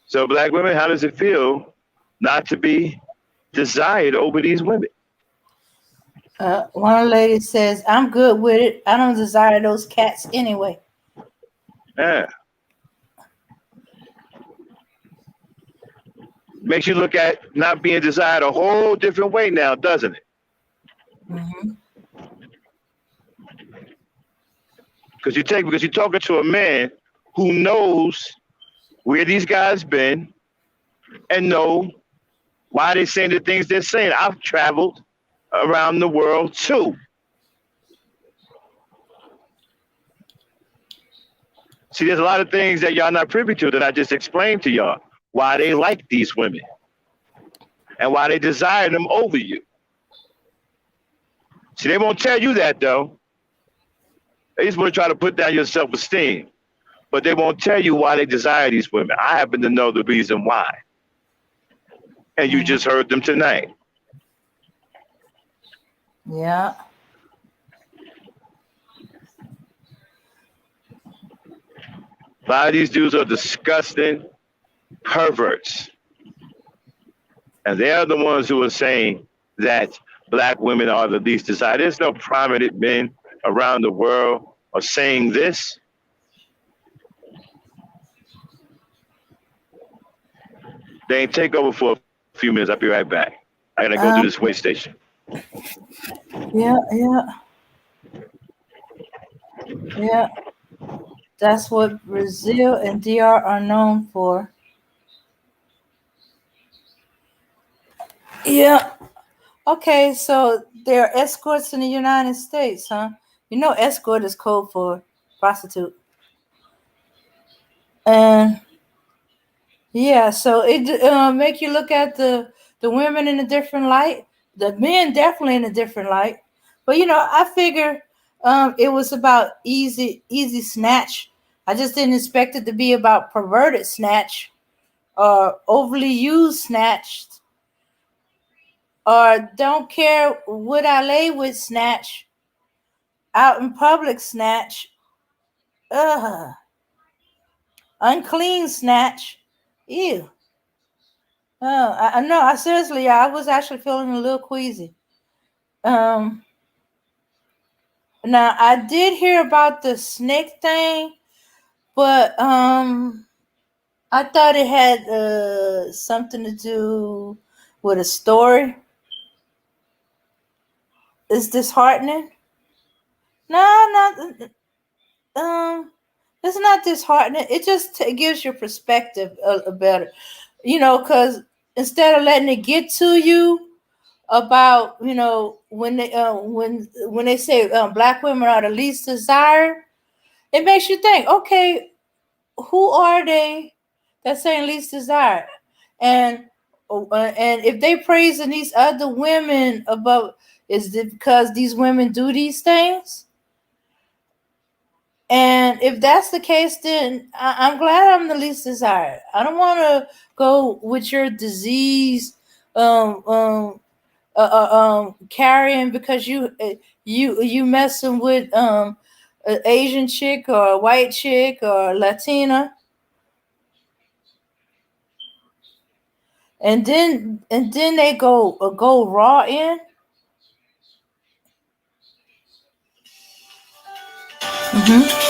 So black women, how does it feel not to be desired over these women? One lady says, I'm good with it. I don't desire those cats anyway. Yeah. Makes you look at not being desired a whole different way now, doesn't it? Because you're talking to a man who knows where these guys been and know why they're saying the things they're saying. I've traveled around the world too. See, there's a lot of things that y'all not privy to that I just explained to y'all. Why they like these women and why they desire them over you. See, they won't tell you that though. They just want to try to put down your self-esteem, but they won't tell you why they desire these women. I happen to know the reason why. And you just heard them tonight. Yeah. A lot of these dudes are disgusting perverts. And they're the ones who are saying that black women are the least desired. There's no prominent men around the world are saying this. They ain't take over for a few minutes. I'll be right back. I gotta go to this way station. Yeah. That's what Brazil and DR are known for. Yeah. Okay, so there are escorts in the United States, huh? You know, escort is code for prostitute. And yeah, so it make you look at the women in a different light, the men definitely in a different light. But you know, I figure it was about easy snatch. I just didn't expect it to be about perverted snatch or overly used snatched or don't care what I lay with snatch out in public snatch. Ugh, unclean snatch. Ew. I know. I seriously, I was actually feeling a little queasy. Um, Now I did hear about the snake thing, but I thought it had something to do with a story. Is disheartening? No, not it's not disheartening. It just gives your perspective a better, you know, because instead of letting it get to you about, you know, when they say black women are the least desired, it makes you think, okay, who are they that's saying least desired? And and if they praising these other women above, is it because these women do these things? And if that's the case, then I'm glad I'm the least desired. I don't want to go with your disease, um, um, carrying because you messing with an Asian chick or a white chick or Latina, and then they go raw in. Hmm.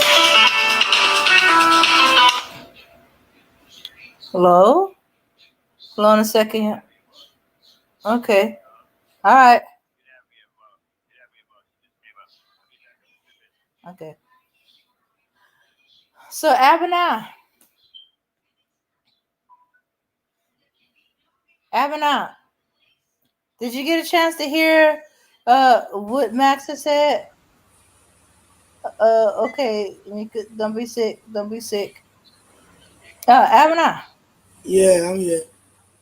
Hello, hold on a second. Okay, all right. Okay. So Abana, Abana, did you get a chance to hear what Max has said? Okay, don't be sick. Don't be sick. Abana. Yeah, I'm here.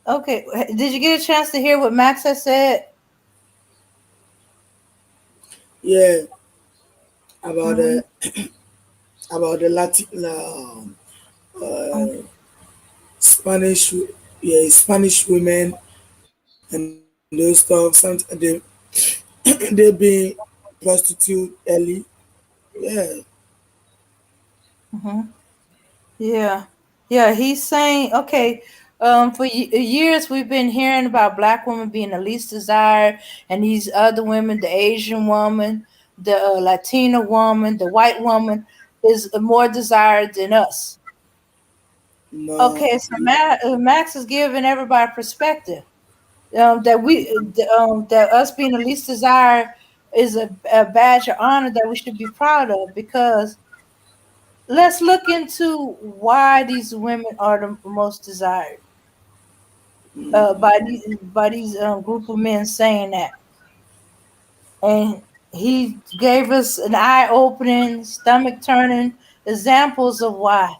Okay, did you get a chance to hear what Max has said? Yeah, about Mm-hmm. the about the Latin Spanish, yeah, Spanish women and those stuff. Some they being prostitute early. Yeah, Mm-hmm. Yeah, yeah. He's saying, okay. For years we've been hearing about black women being the least desired, and these other women, the Asian woman, the Latina woman, the white woman, is more desired than us. no, Okay, so Max is giving everybody perspective. That us being the least desired is a badge of honor that we should be proud of, because let's look into why these women are the most desired by these group of men saying that. And he gave us an eye-opening, stomach-turning examples of why.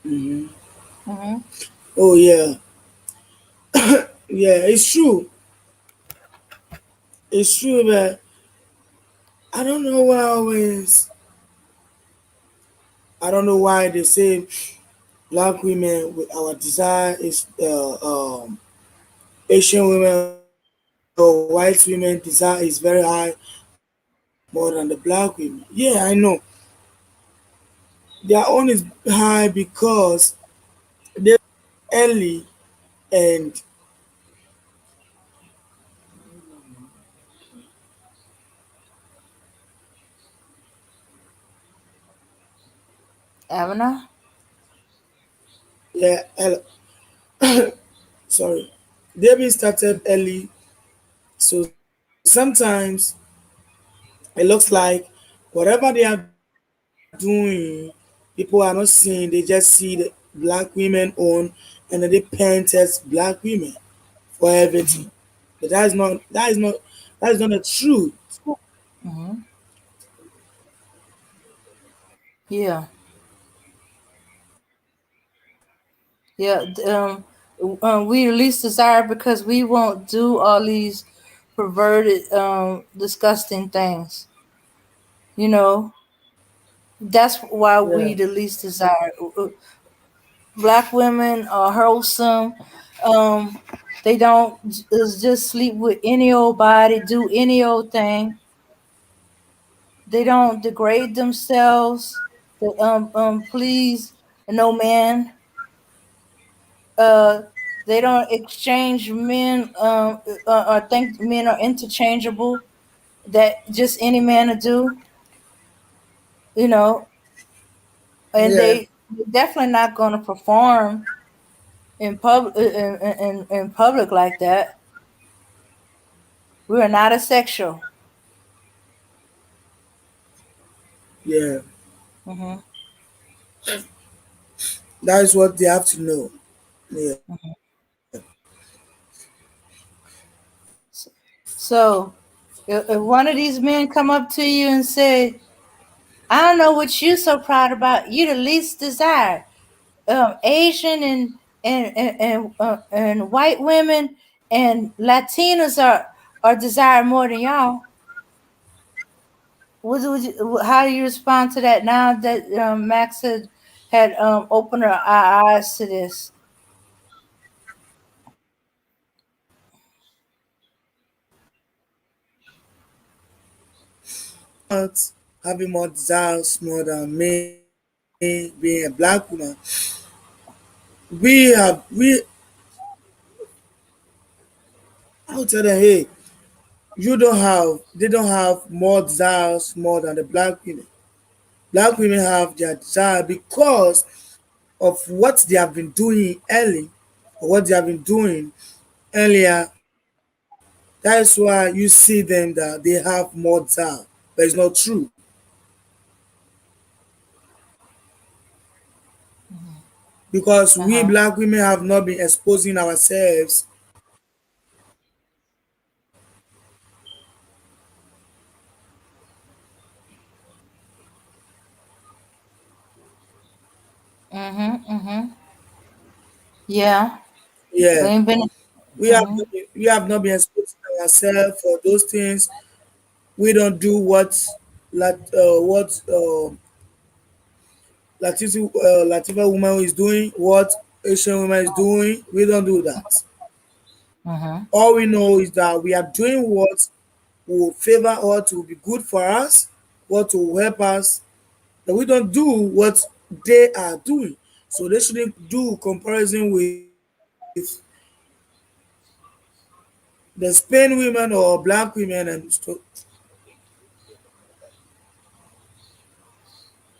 hmm Hmm. oh yeah, yeah. It's true. It's true, but I don't know why always. I don't know why they say black women with our desire is Asian women or white women desire is very high more than the black women. Yeah, I know. Their own is high because they early and Avena? yeah, sorry, they been started early. So sometimes it looks like when whatever they are doing, people are not seeing. They just see the black women on, and then they paint as black women for everything. But that is not the truth. Mm-hmm. Yeah, yeah. We the least desire because we won't do all these perverted, disgusting things. You know, that's why we Yeah, the least desire. Black women are wholesome. Um, they don't just sleep with any old body, do any old thing. They don't degrade themselves. They, please no man. Uh, they don't exchange men. Or think men are interchangeable. That just any man to do. You know, and yeah, they definitely not going to perform in public in public like that. We are not a sexual. yeah. Hmm. That is what they have to know. Yeah. So if one of these men come up to you and say, "I don't know what you so proud about. You the least desired. Asian and white women and Latinas are desired more than y'all." How do you respond to that now that Max had opened our eyes to this? Not having more desires more than me being a black woman. We I would tell them, hey, they don't have more desires more than the black women. Black women have their desire because of what they have been doing early, or what they have been doing earlier. That's why you see them that they have more desire. But it's not true. Because we Uh-huh. black women have not been exposing ourselves. Mhm. Mhm. Yeah. We Yeah, ain't been. Mhm. we have not been exposing ourselves for those things. We don't do what Latifa woman is doing, what Asian woman is doing. We don't do that. Mhm. All we know is that we are doing what will favor us, will be good for us, what will help us. But we don't do what they are doing. So they shouldn't do comparison with the Spain women or black women and stuff.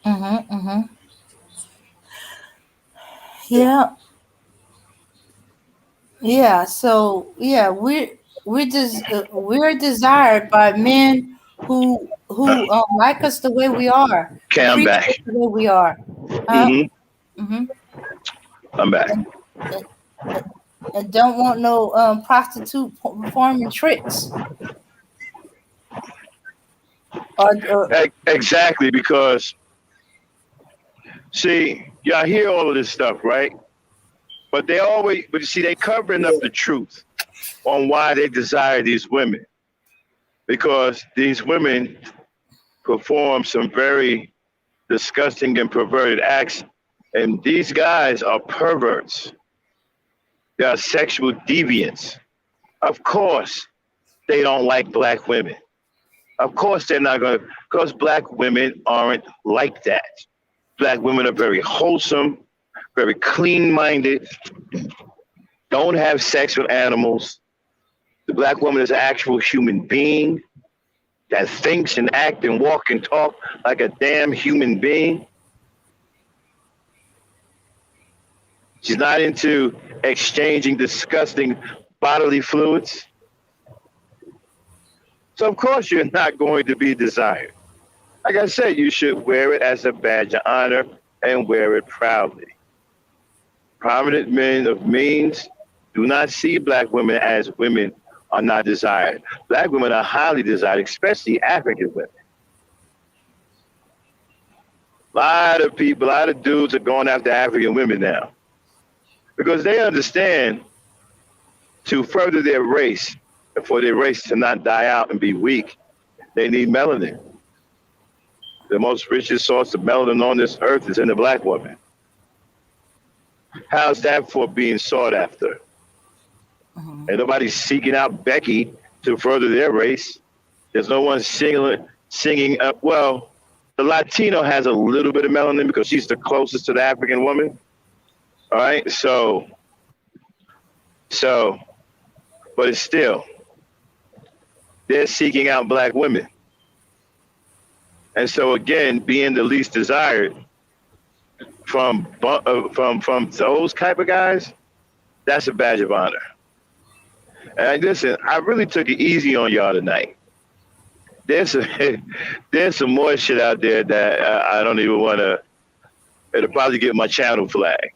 Mhm. Mhm. Yeah. Yeah. Yeah. So yeah, we're desired by men who like us the way we are, Okay, I'm appreciate back. the way we are. Uh. Hmm. Mhm. I'm back. And, and, and don't want no prostitute performing tricks or Exactly, because see, y'all hear all of this stuff, right? But you see, they covering up the Yeah. truth on why they desire these women, because these women perform some very disgusting and perverted acts, and these guys are perverts. They are sexual deviants. Of course, they don't like black women. Of course, they're not going to, because black women aren't like that. Black women are very wholesome, very clean minded, don't have sex with animals. The black woman is an actual human being that thinks and act and walk and talk like a damn human being. She's not into exchanging disgusting bodily fluids. So of course you're not going to be desired. Like I said, you should wear it as a badge of honor and wear it proudly. Prominent men of means do not see black women as women are not desired. Black women are highly desired, especially African women. A lot of people, a lot of dudes are going after African women now because they understand to further their race, and for their race to not die out and be weak, they need melanin. The most richest source of melanin on this earth is in the black woman. How's that for being sought after? Mhm. And nobody's seeking out Becky to further their race. There's no one singing up. Well, the Latino has a little bit of melanin because she's the closest to the African woman. All right, so, but it's still they're seeking out black women, and so again, being the least desired from those type of guys, that's a badge of honor. And listen, I really took it easy on y'all tonight. There's there's some more shit out there that I don't even want to. It'll probably get my channel flag.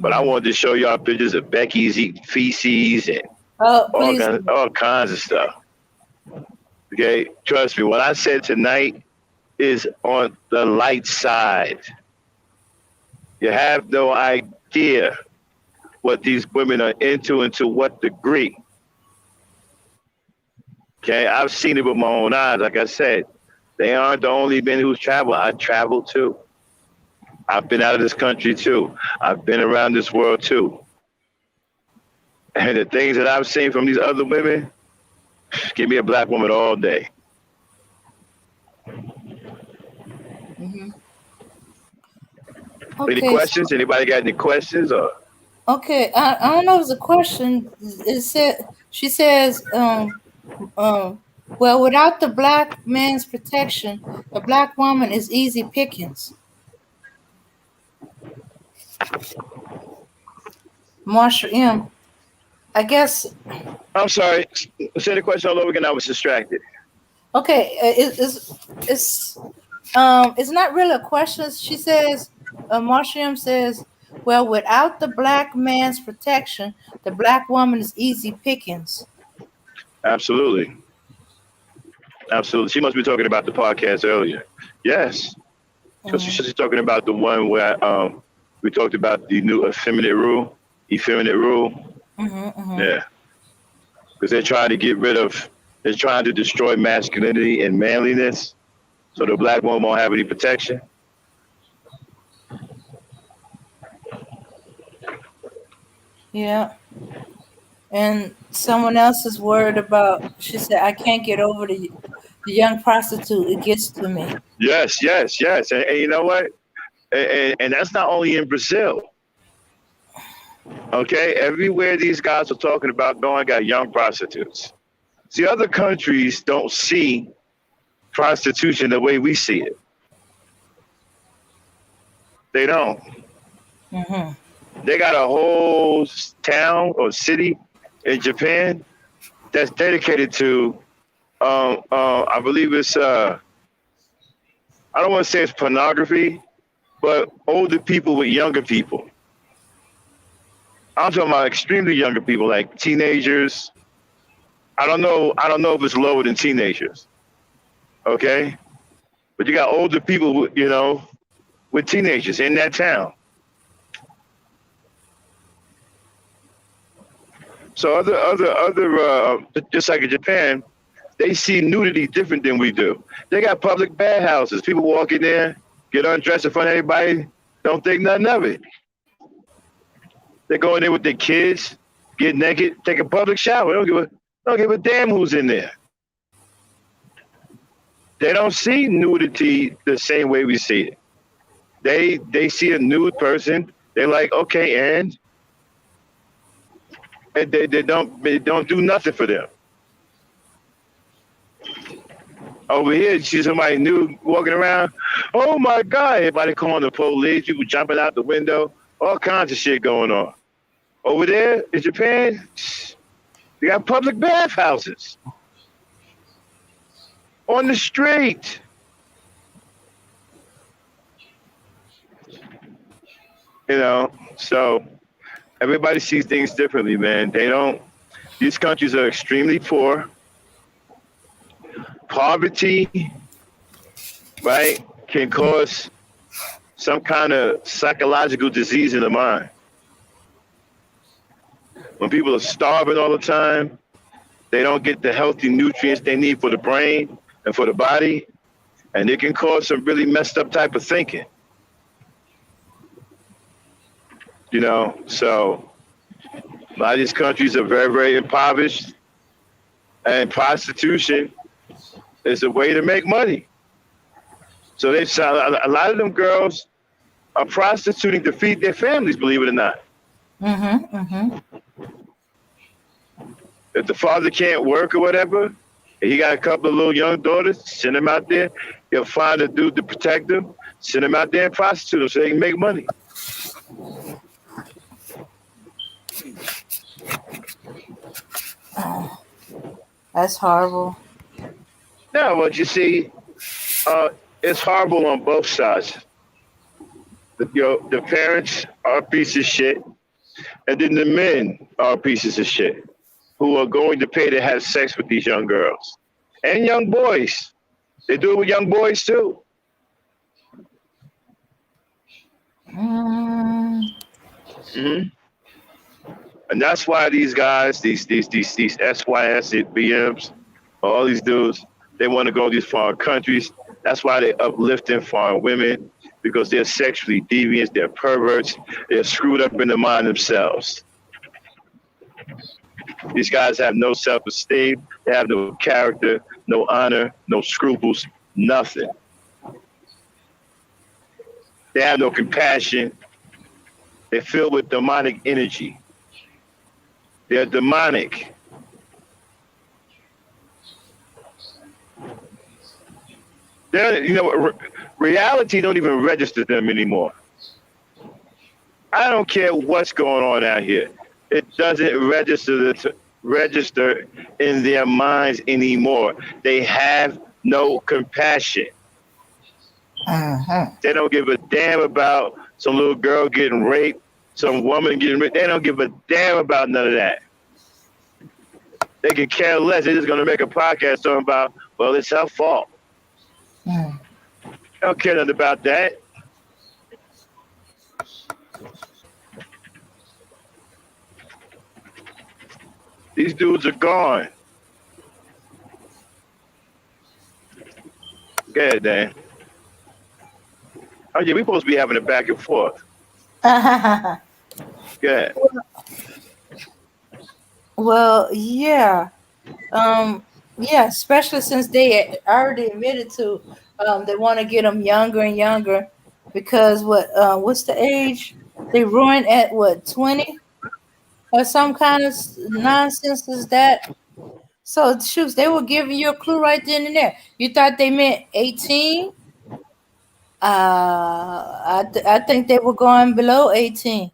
But I wanted to show y'all pictures of Becky's eating feces and Oh, please. all kinds of stuff. Okay, trust me. What I said tonight is on the light side. You have no idea what these women are into and to what degree. Okay, I've seen it with my own eyes. Like I said, they aren't the only men who's traveled. I traveled too. I've been out of this country too. I've been around this world too. And the things that I've seen from these other women, give me a black woman all day. Mhm. Any Okay. questions? Anybody got any questions? Or Okay. I don't know if it's a question. It said she says, well, without the black man's protection, the black woman is easy pickings. Marsha M. I guess. I'm sorry. Say the question all over again. I was distracted. Okay. It's not really a question. She says, Marsha M says, well, without the black man's protection, the black woman is easy pickings. Absolutely. Absolutely. She must be talking about the podcast earlier. Yes. So she's talking about the one where we talked about the new effeminate rule. Yeah. Because they're trying to they're trying to destroy masculinity and manliness. So the black woman won't have any protection. Yeah. And someone else is worried about, she said, I can't get over the young prostitute. It gets to me. Yes. And you know what? And that's not only in Brazil. Okay, everywhere these guys are talking about going, got young prostitutes. See, other countries don't see prostitution the way we see it. They don't. Mm-hmm. They got a whole town or city in Japan that's dedicated to, I believe it's, I don't want to say it's pornography, but older people with younger people. I'm talking about extremely younger people, like teenagers. I don't know if it's lower than teenagers. Okay? But you got older people, with teenagers in that town. So other just like in Japan, they see nudity different than we do. They got public bathhouses. People walk in there, get undressed in front of everybody, don't think nothing of it. They go in there with their kids, get naked, take a public shower. Don't give a damn who's in there. They don't see nudity the same way we see it. They see a nude person. They're like, okay, and they don't do nothing for them. Over here, you see somebody nude walking around. Oh my God! Everybody calling the police. People jumping out the window. All kinds of shit going on. Over there in Japan, they got public bathhouses on the street. You know, so everybody sees things differently, man. They don't. These countries are extremely poor. Poverty, right, can cause some kind of psychological disease in the mind. When people are starving all the time, they don't get the healthy nutrients they need for the brain and for the body, and it can cause some really messed up type of thinking. You know, so a lot of these countries are very, very impoverished, and prostitution is a way to make money. So a lot of them girls are prostituting to feed their families, believe it or not. Mm-hmm. Mm-hmm. If the father can't work or whatever, and he got a couple of little young daughters, send them out there. He'll find a dude to protect them, send them out there and prostitute them so they can make money. That's horrible. Now, what you see, it's horrible on both sides. The parents are a piece of shit, and then the men are pieces of shit who are going to pay to have sex with these young girls and young boys. They do it with young boys too. Mm. Hmm. And that's why these guys, these SYS BMs, all these dudes, they want to go to these foreign countries. That's why they uplifting foreign women, because they're sexually deviant, they're perverts, they're screwed up in the mind themselves. These guys have no self-esteem, they have no character, no honor, no scruples, nothing. They have no compassion. They're filled with demonic energy. They're demonic. Reality don't even register them anymore. I don't care what's going on out here. It doesn't register in their minds anymore. They have no compassion. Mm-hmm. They don't give a damn about some little girl getting raped, some woman getting raped. They don't give a damn about none of that. They can care less. They're just going to make a podcast talking about, well, it's her fault. Mm. I don't care nothing about that. These dudes are gone. Go ahead, Dan. Oh, yeah, we're supposed to be having a back and forth. Go ahead. Well, yeah. Yeah, especially since they already admitted to they want to get them younger and younger because what's the age? They ruin at what, 20 or some kind of nonsense is that? So shoots, they were giving you a clue right then and there. You thought they meant 18? I think they were going below 18.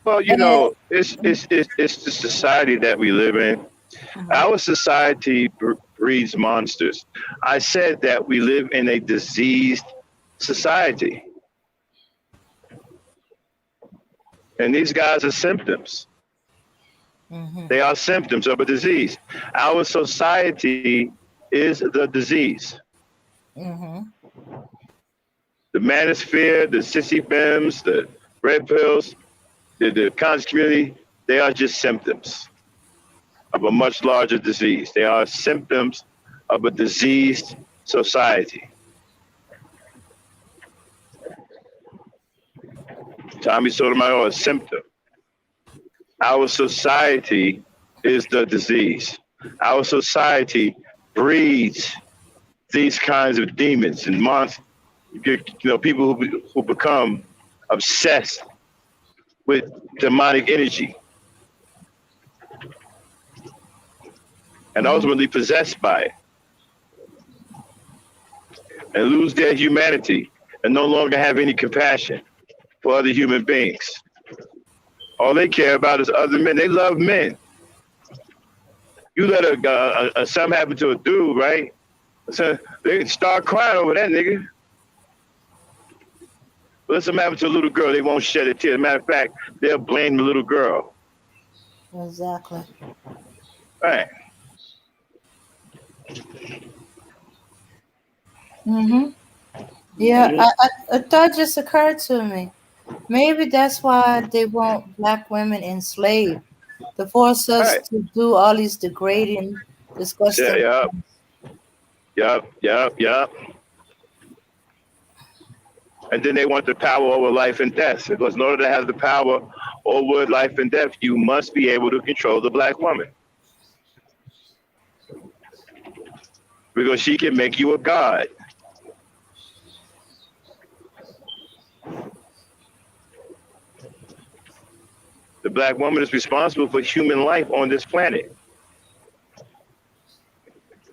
Well, And, it's the society that we live in. Our society breeds monsters. I said that we live in a diseased society. And these guys are symptoms. mm-hmm. They are symptoms of a disease. Our society is the disease. Mm-hmm. The manosphere, the sissy femmes, the red pills, the conscious community, they are just symptoms of a much larger disease. They are symptoms of a diseased society. Tommy Sotomayor, a symptom. Our society is the disease. Our society breeds these kinds of demons and monsters. People who become obsessed with demonic energy and ultimately possessed by it and lose their humanity and no longer have any compassion for other human beings. All they care about is other men. They love men. You let something happen to a dude, right? So they start crying over that nigga. But if something happens to a little girl, they won't shed a tear. As a matter of fact, they'll blame the little girl. Exactly. Right. Mm-hmm. Yeah, a thought just occurred to me. Maybe that's why they want black women enslaved to force us Right. to do all these degrading, Yeah, disgusting yup, things. yup, yup, yup. And then they want the power over life and death. Because in order to have the power over life and death, you must be able to control the black woman. Because she can make you a god. The black woman is responsible for human life on this planet.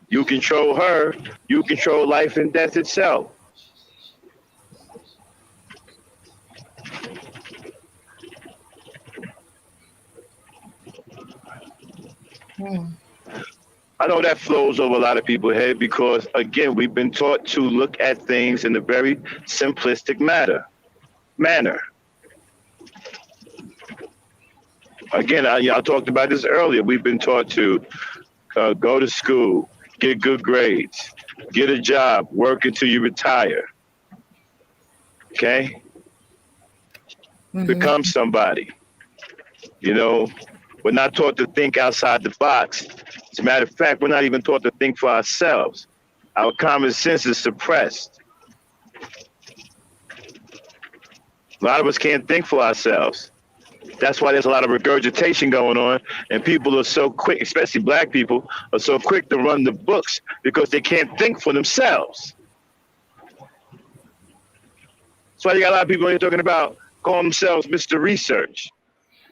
You control her, you control life and death itself. Hmm. I know that flows over a lot of people's head because, again, we've been taught to look at things in a very simplistic manner. Again, I talked about this earlier. We've been taught to go to school, get good grades, get a job, work until you retire. Okay? Mm-hmm. Become somebody. You know, we're not taught to think outside the box. As a matter of fact, we're not even taught to think for ourselves. Our common sense is suppressed. A lot of us can't think for ourselves. That's why there's a lot of regurgitation going on, and people are so quick, especially black people, are so quick to run the books because they can't think for themselves. That's why you got a lot of people here talking about calling themselves Mr. Research,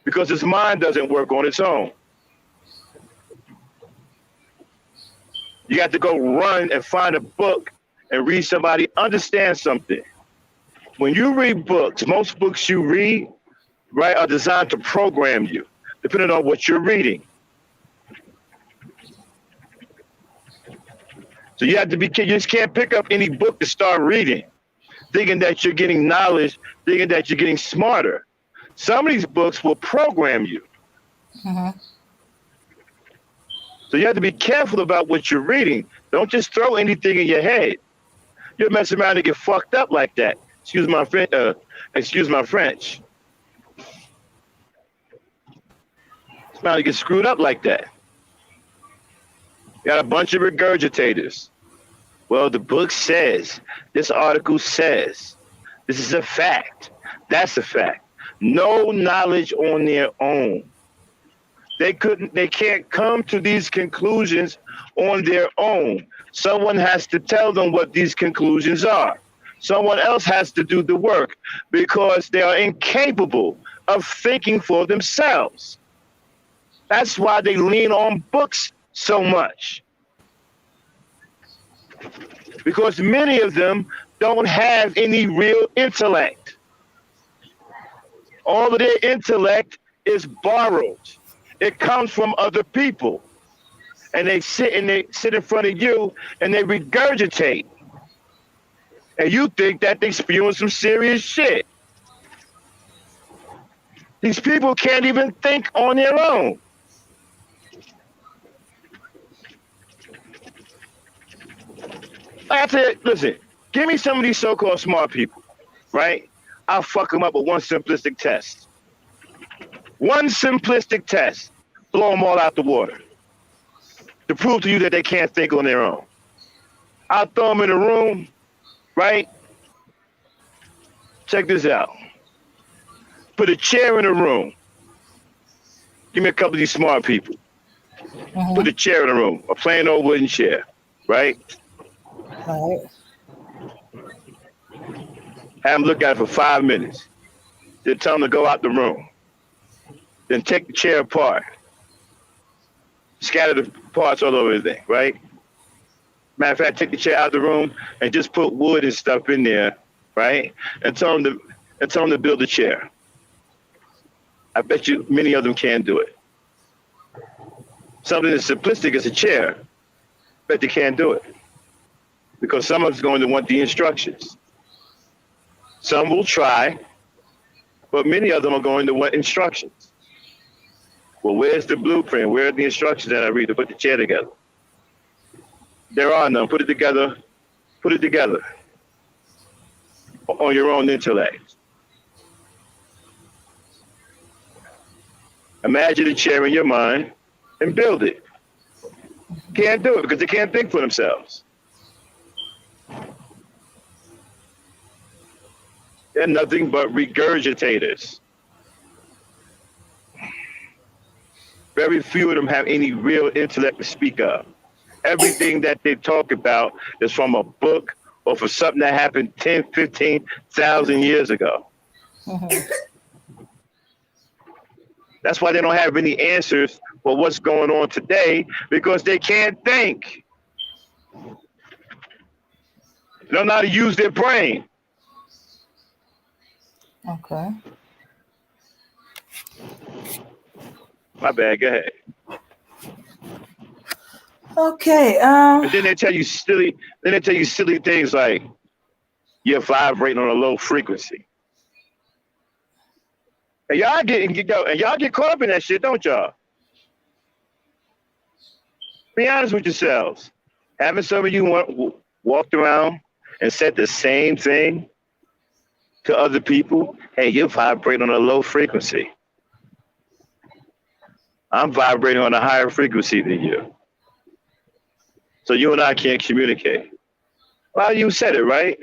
because his mind doesn't work on its own. You got to go run and find a book and read somebody understand something. When you read books, most books you read, right, are designed to program you, depending on what you're reading. So you have to be, you just can't pick up any book to start reading, thinking that you're getting knowledge, thinking that you're getting smarter. Some of these books will program you. Mm-hmm. So you have to be careful about what you're reading. Don't just throw anything in your head. You'll mess around and get fucked up like that. Excuse my French. Somebody get screwed up like that. You got a bunch of regurgitators. Well, the book says, this article says, this is a fact. That's a fact. No knowledge on their own. They can't come to these conclusions on their own. Someone has to tell them what these conclusions are. Someone else has to do the work because they are incapable of thinking for themselves. That's why they lean on books so much. Because many of them don't have any real intellect. All of their intellect is borrowed. It comes from other people. And they sit in front of you and they regurgitate. And you think that they're spewing some serious shit. These people can't even think on their own. I said, listen, give me some of these so-called smart people, right? I'll fuck them up with one simplistic test. One simplistic test, blow them all out the water to prove to you that they can't think on their own. I'll throw them in a room, right? Check this out. Put a chair in a room. Give me a couple of these smart people. Mm-hmm. Put a chair in a room, a plain old wooden chair, right? Right. Have them look at it for 5 minutes. Then tell them to go out the room. Then take the chair apart. Scatter the parts all over the thing, right? Matter of fact, take the chair out of the room and just put wood and stuff in there, right? And tell them to build a chair. I bet you many of them can't do it. Something as simplistic as a chair, bet they can't do it. Because someone's going to want the instructions. Some will try, but many of them are going to want instructions. Well, where's the blueprint? Where are the instructions that I read to put the chair together? There are none. Put it together. Put it together on your own intellect. Imagine a chair in your mind and build it. Can't do it because they can't think for themselves. They're nothing but regurgitators. Very few of them have any real intellect to speak of. Everything that they talk about is from a book or from something that happened 10, 15,000 years ago. That's why they don't have any answers for what's going on today, because they can't think. They don't know how to use their brain. Okay. My bad, go ahead. Okay. And then they tell you silly things like you're vibrating on a low frequency. And y'all get caught up in that shit, don't y'all? Be honest with yourselves. Haven't some of you walked around and said the same thing to other people? Hey, you're vibrating on a low frequency. I'm vibrating on a higher frequency than you. So you and I can't communicate. Well, you said it, right?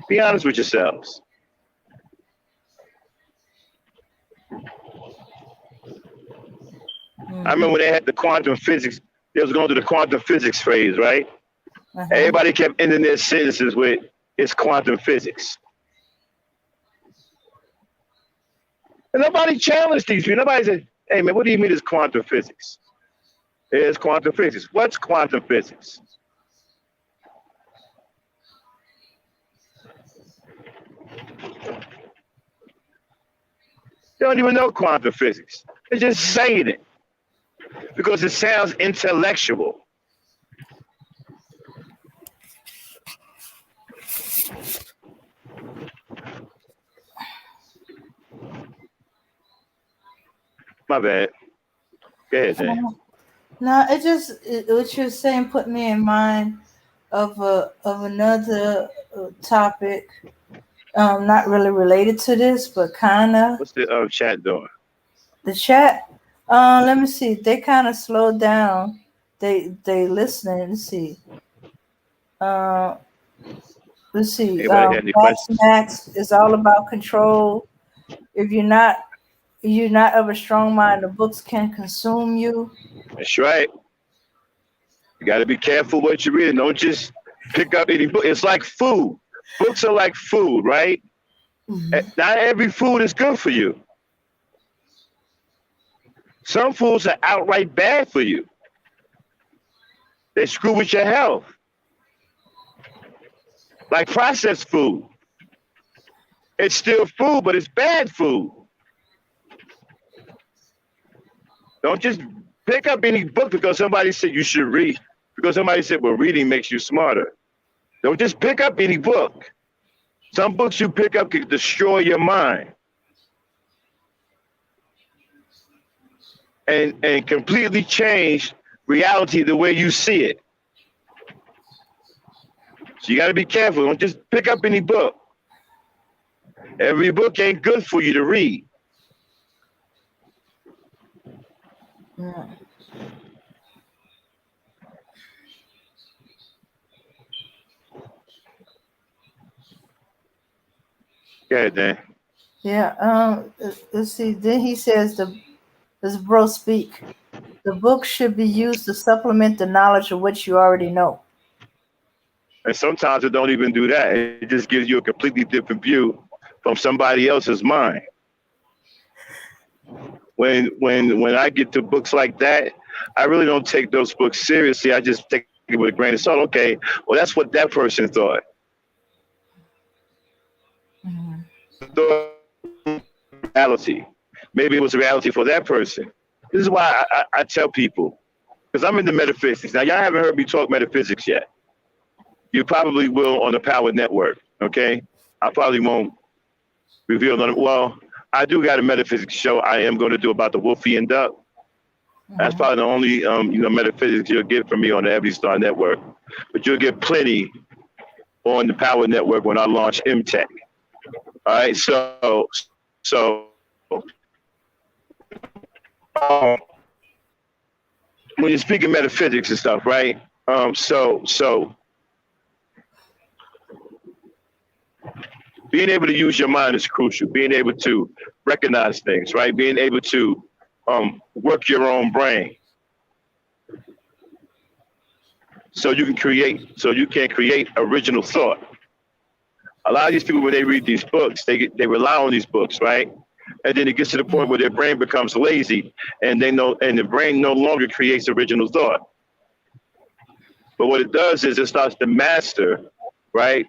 Be honest with yourselves. I remember when they had the quantum physics, they was going through the quantum physics phase, right? Everybody kept ending their sentences with, it's quantum physics. And nobody challenged these people. Nobody said, hey man, what do you mean it's quantum physics? It's quantum physics. What's quantum physics? They don't even know quantum physics. They're just saying it because it sounds intellectual. My bad. Go ahead, Dan. No, what you're saying put me in mind of another topic, not really related to this, but kind of. What's the chat doing? The chat. Let me see. They kind of slowed down. They listening. Let's see. Let's see. Max is all about control. If you're not of a strong mind, the books can consume you. That's right. You got to be careful what you read. Don't just pick up any book. It's like food. Books are like food, right? Not every food is good for you. Some foods are outright bad for you. They screw with your health. Like processed food. It's still food, but it's bad food. Don't just pick up any book because somebody said you should read. Because somebody said, well, reading makes you smarter. Don't just pick up any book. Some books you pick up can destroy your mind. And completely change reality the way you see it. So you got to be careful. Don't just pick up any book. Every book ain't good for you to read. Yeah. Go ahead, Dan. Yeah. Let's see. Then he says this bro speak. The book should be used to supplement the knowledge of what you already know. And sometimes it don't even do that. It just gives you a completely different view from somebody else's mind. When I get to books like that, I really don't take those books seriously. I just take it with a grain of salt. Okay, well, that's what that person thought. Reality. Maybe it was a reality for that person. This is why I tell people, because I'm into metaphysics. Now, y'all haven't heard me talk metaphysics yet. You probably will on the Power Network, okay? I probably won't reveal none. Well, I do got a metaphysics show I am going to do about the Wolfian duck. That's Mhm. probably the only metaphysics you'll get from me on the Ebony Star Network. But you'll get plenty on the Power Network when I launch MTech. All right, so um, when you're speaking metaphysics and stuff, right? So being able to use your mind is crucial. Being able to recognize things, right? Being able to work your own brain, so you can create original thought. A lot of these people, when they read these books, they rely on these books, right? And then it gets to the point where their brain becomes lazy, and the brain no longer creates original thought. But what it does is it starts to master, right,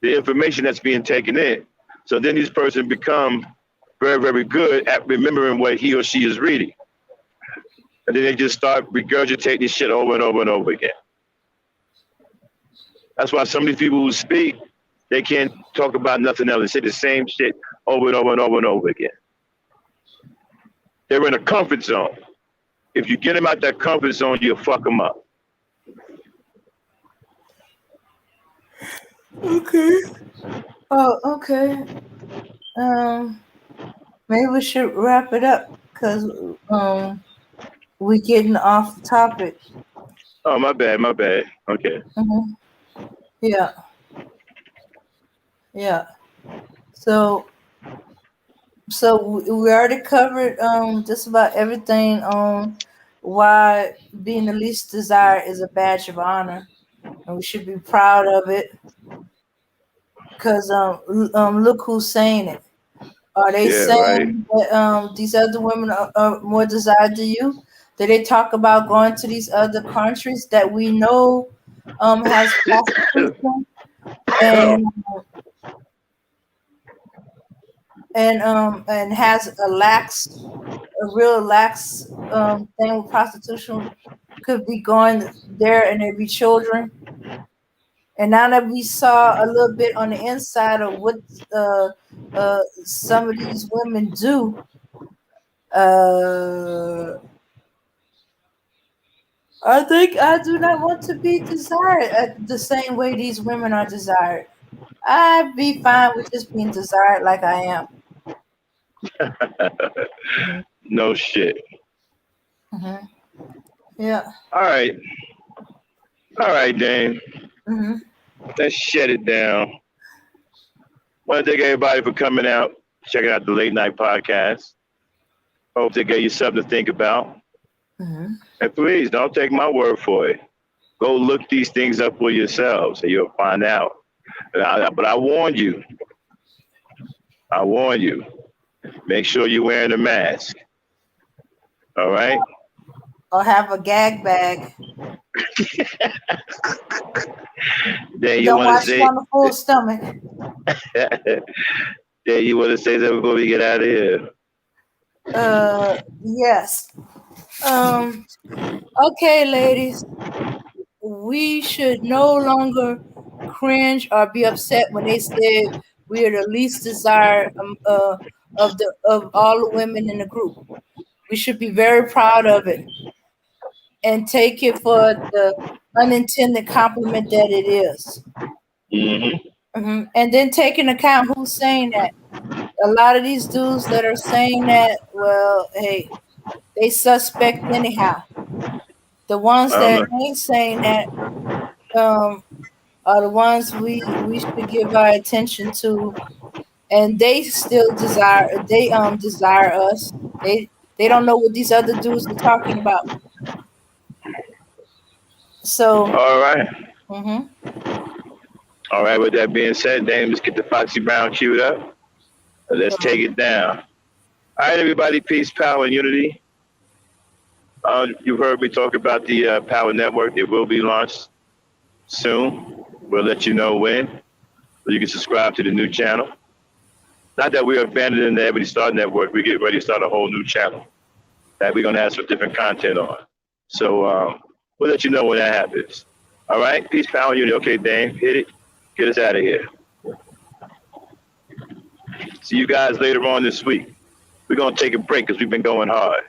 the information that's being taken in. So then these person become very, very good at remembering what he or she is reading. And then they just start regurgitating this shit over and over and over again. That's why some of these people who speak, they can't talk about nothing else. They say the same shit over and over and over and over again. They're in a comfort zone. If you get them out that comfort zone, you'll fuck them up. Okay. Oh, okay. Maybe we should wrap it up because we're getting off topic. Oh, my bad, my bad. Okay. Mhm. Yeah, yeah. So, we already covered just about everything on why being the least desired is a badge of honor, and we should be proud of it. Because look who's saying it. Are they Yeah, right. saying that these other women are more desired than you? Do they talk about going to these other countries that we know has prostitution and and has a real lax thing with prostitution, could be going there and there be children. And now that we saw a little bit on the inside of what some of these women do, uh, I think I do not want to be desired the same way these women are desired. I'd be fine with just being desired like I am. Hmm. No shit. Hmm. Yeah. All right. All right, Dame. Hmm. Let's shut it down. Want to thank everybody for coming out, checking out the late night podcast. Hope they gave you something to think about. Hmm. And please don't take my word for it. Go look these things up for yourselves and you'll find out. But I warn you, make sure you're wearing a mask. All right? Or have a gag bag. Then you Don't want to watch it say, on a full stomach. then you want to say that before we get out of here. Yes. Um. Okay, ladies. We should no longer cringe or be upset when they say we are the least desired of all the women in the group. We should be very proud of it and take it for the unintended compliment that it is. Mm-hmm. And then take into account who's saying that. A lot of these dudes that are saying that, well, hey, they suspect anyhow. The ones I don't that know. ain't saying that um, are the ones we should give our attention to, and they still desire us. They don't know what these other dudes are talking about. So, All right. mhm. All right. With that being said, Dame, let's get the Foxy Brown queued up. And let's take it down. All right, everybody. Peace, power, and unity. You've heard me talk about the Power Network. It will be launched soon. We'll let you know when. So you can subscribe to the new channel. Not that we're abandoning the Ebony Star Network. We get ready to start a whole new channel that we're going to have some different content on. So we'll let you know when that happens. All right? Peace, power, unity. Okay, Dame, hit it. Get us out of here. See you guys later on this week. We're going to take a break because we've been going hard.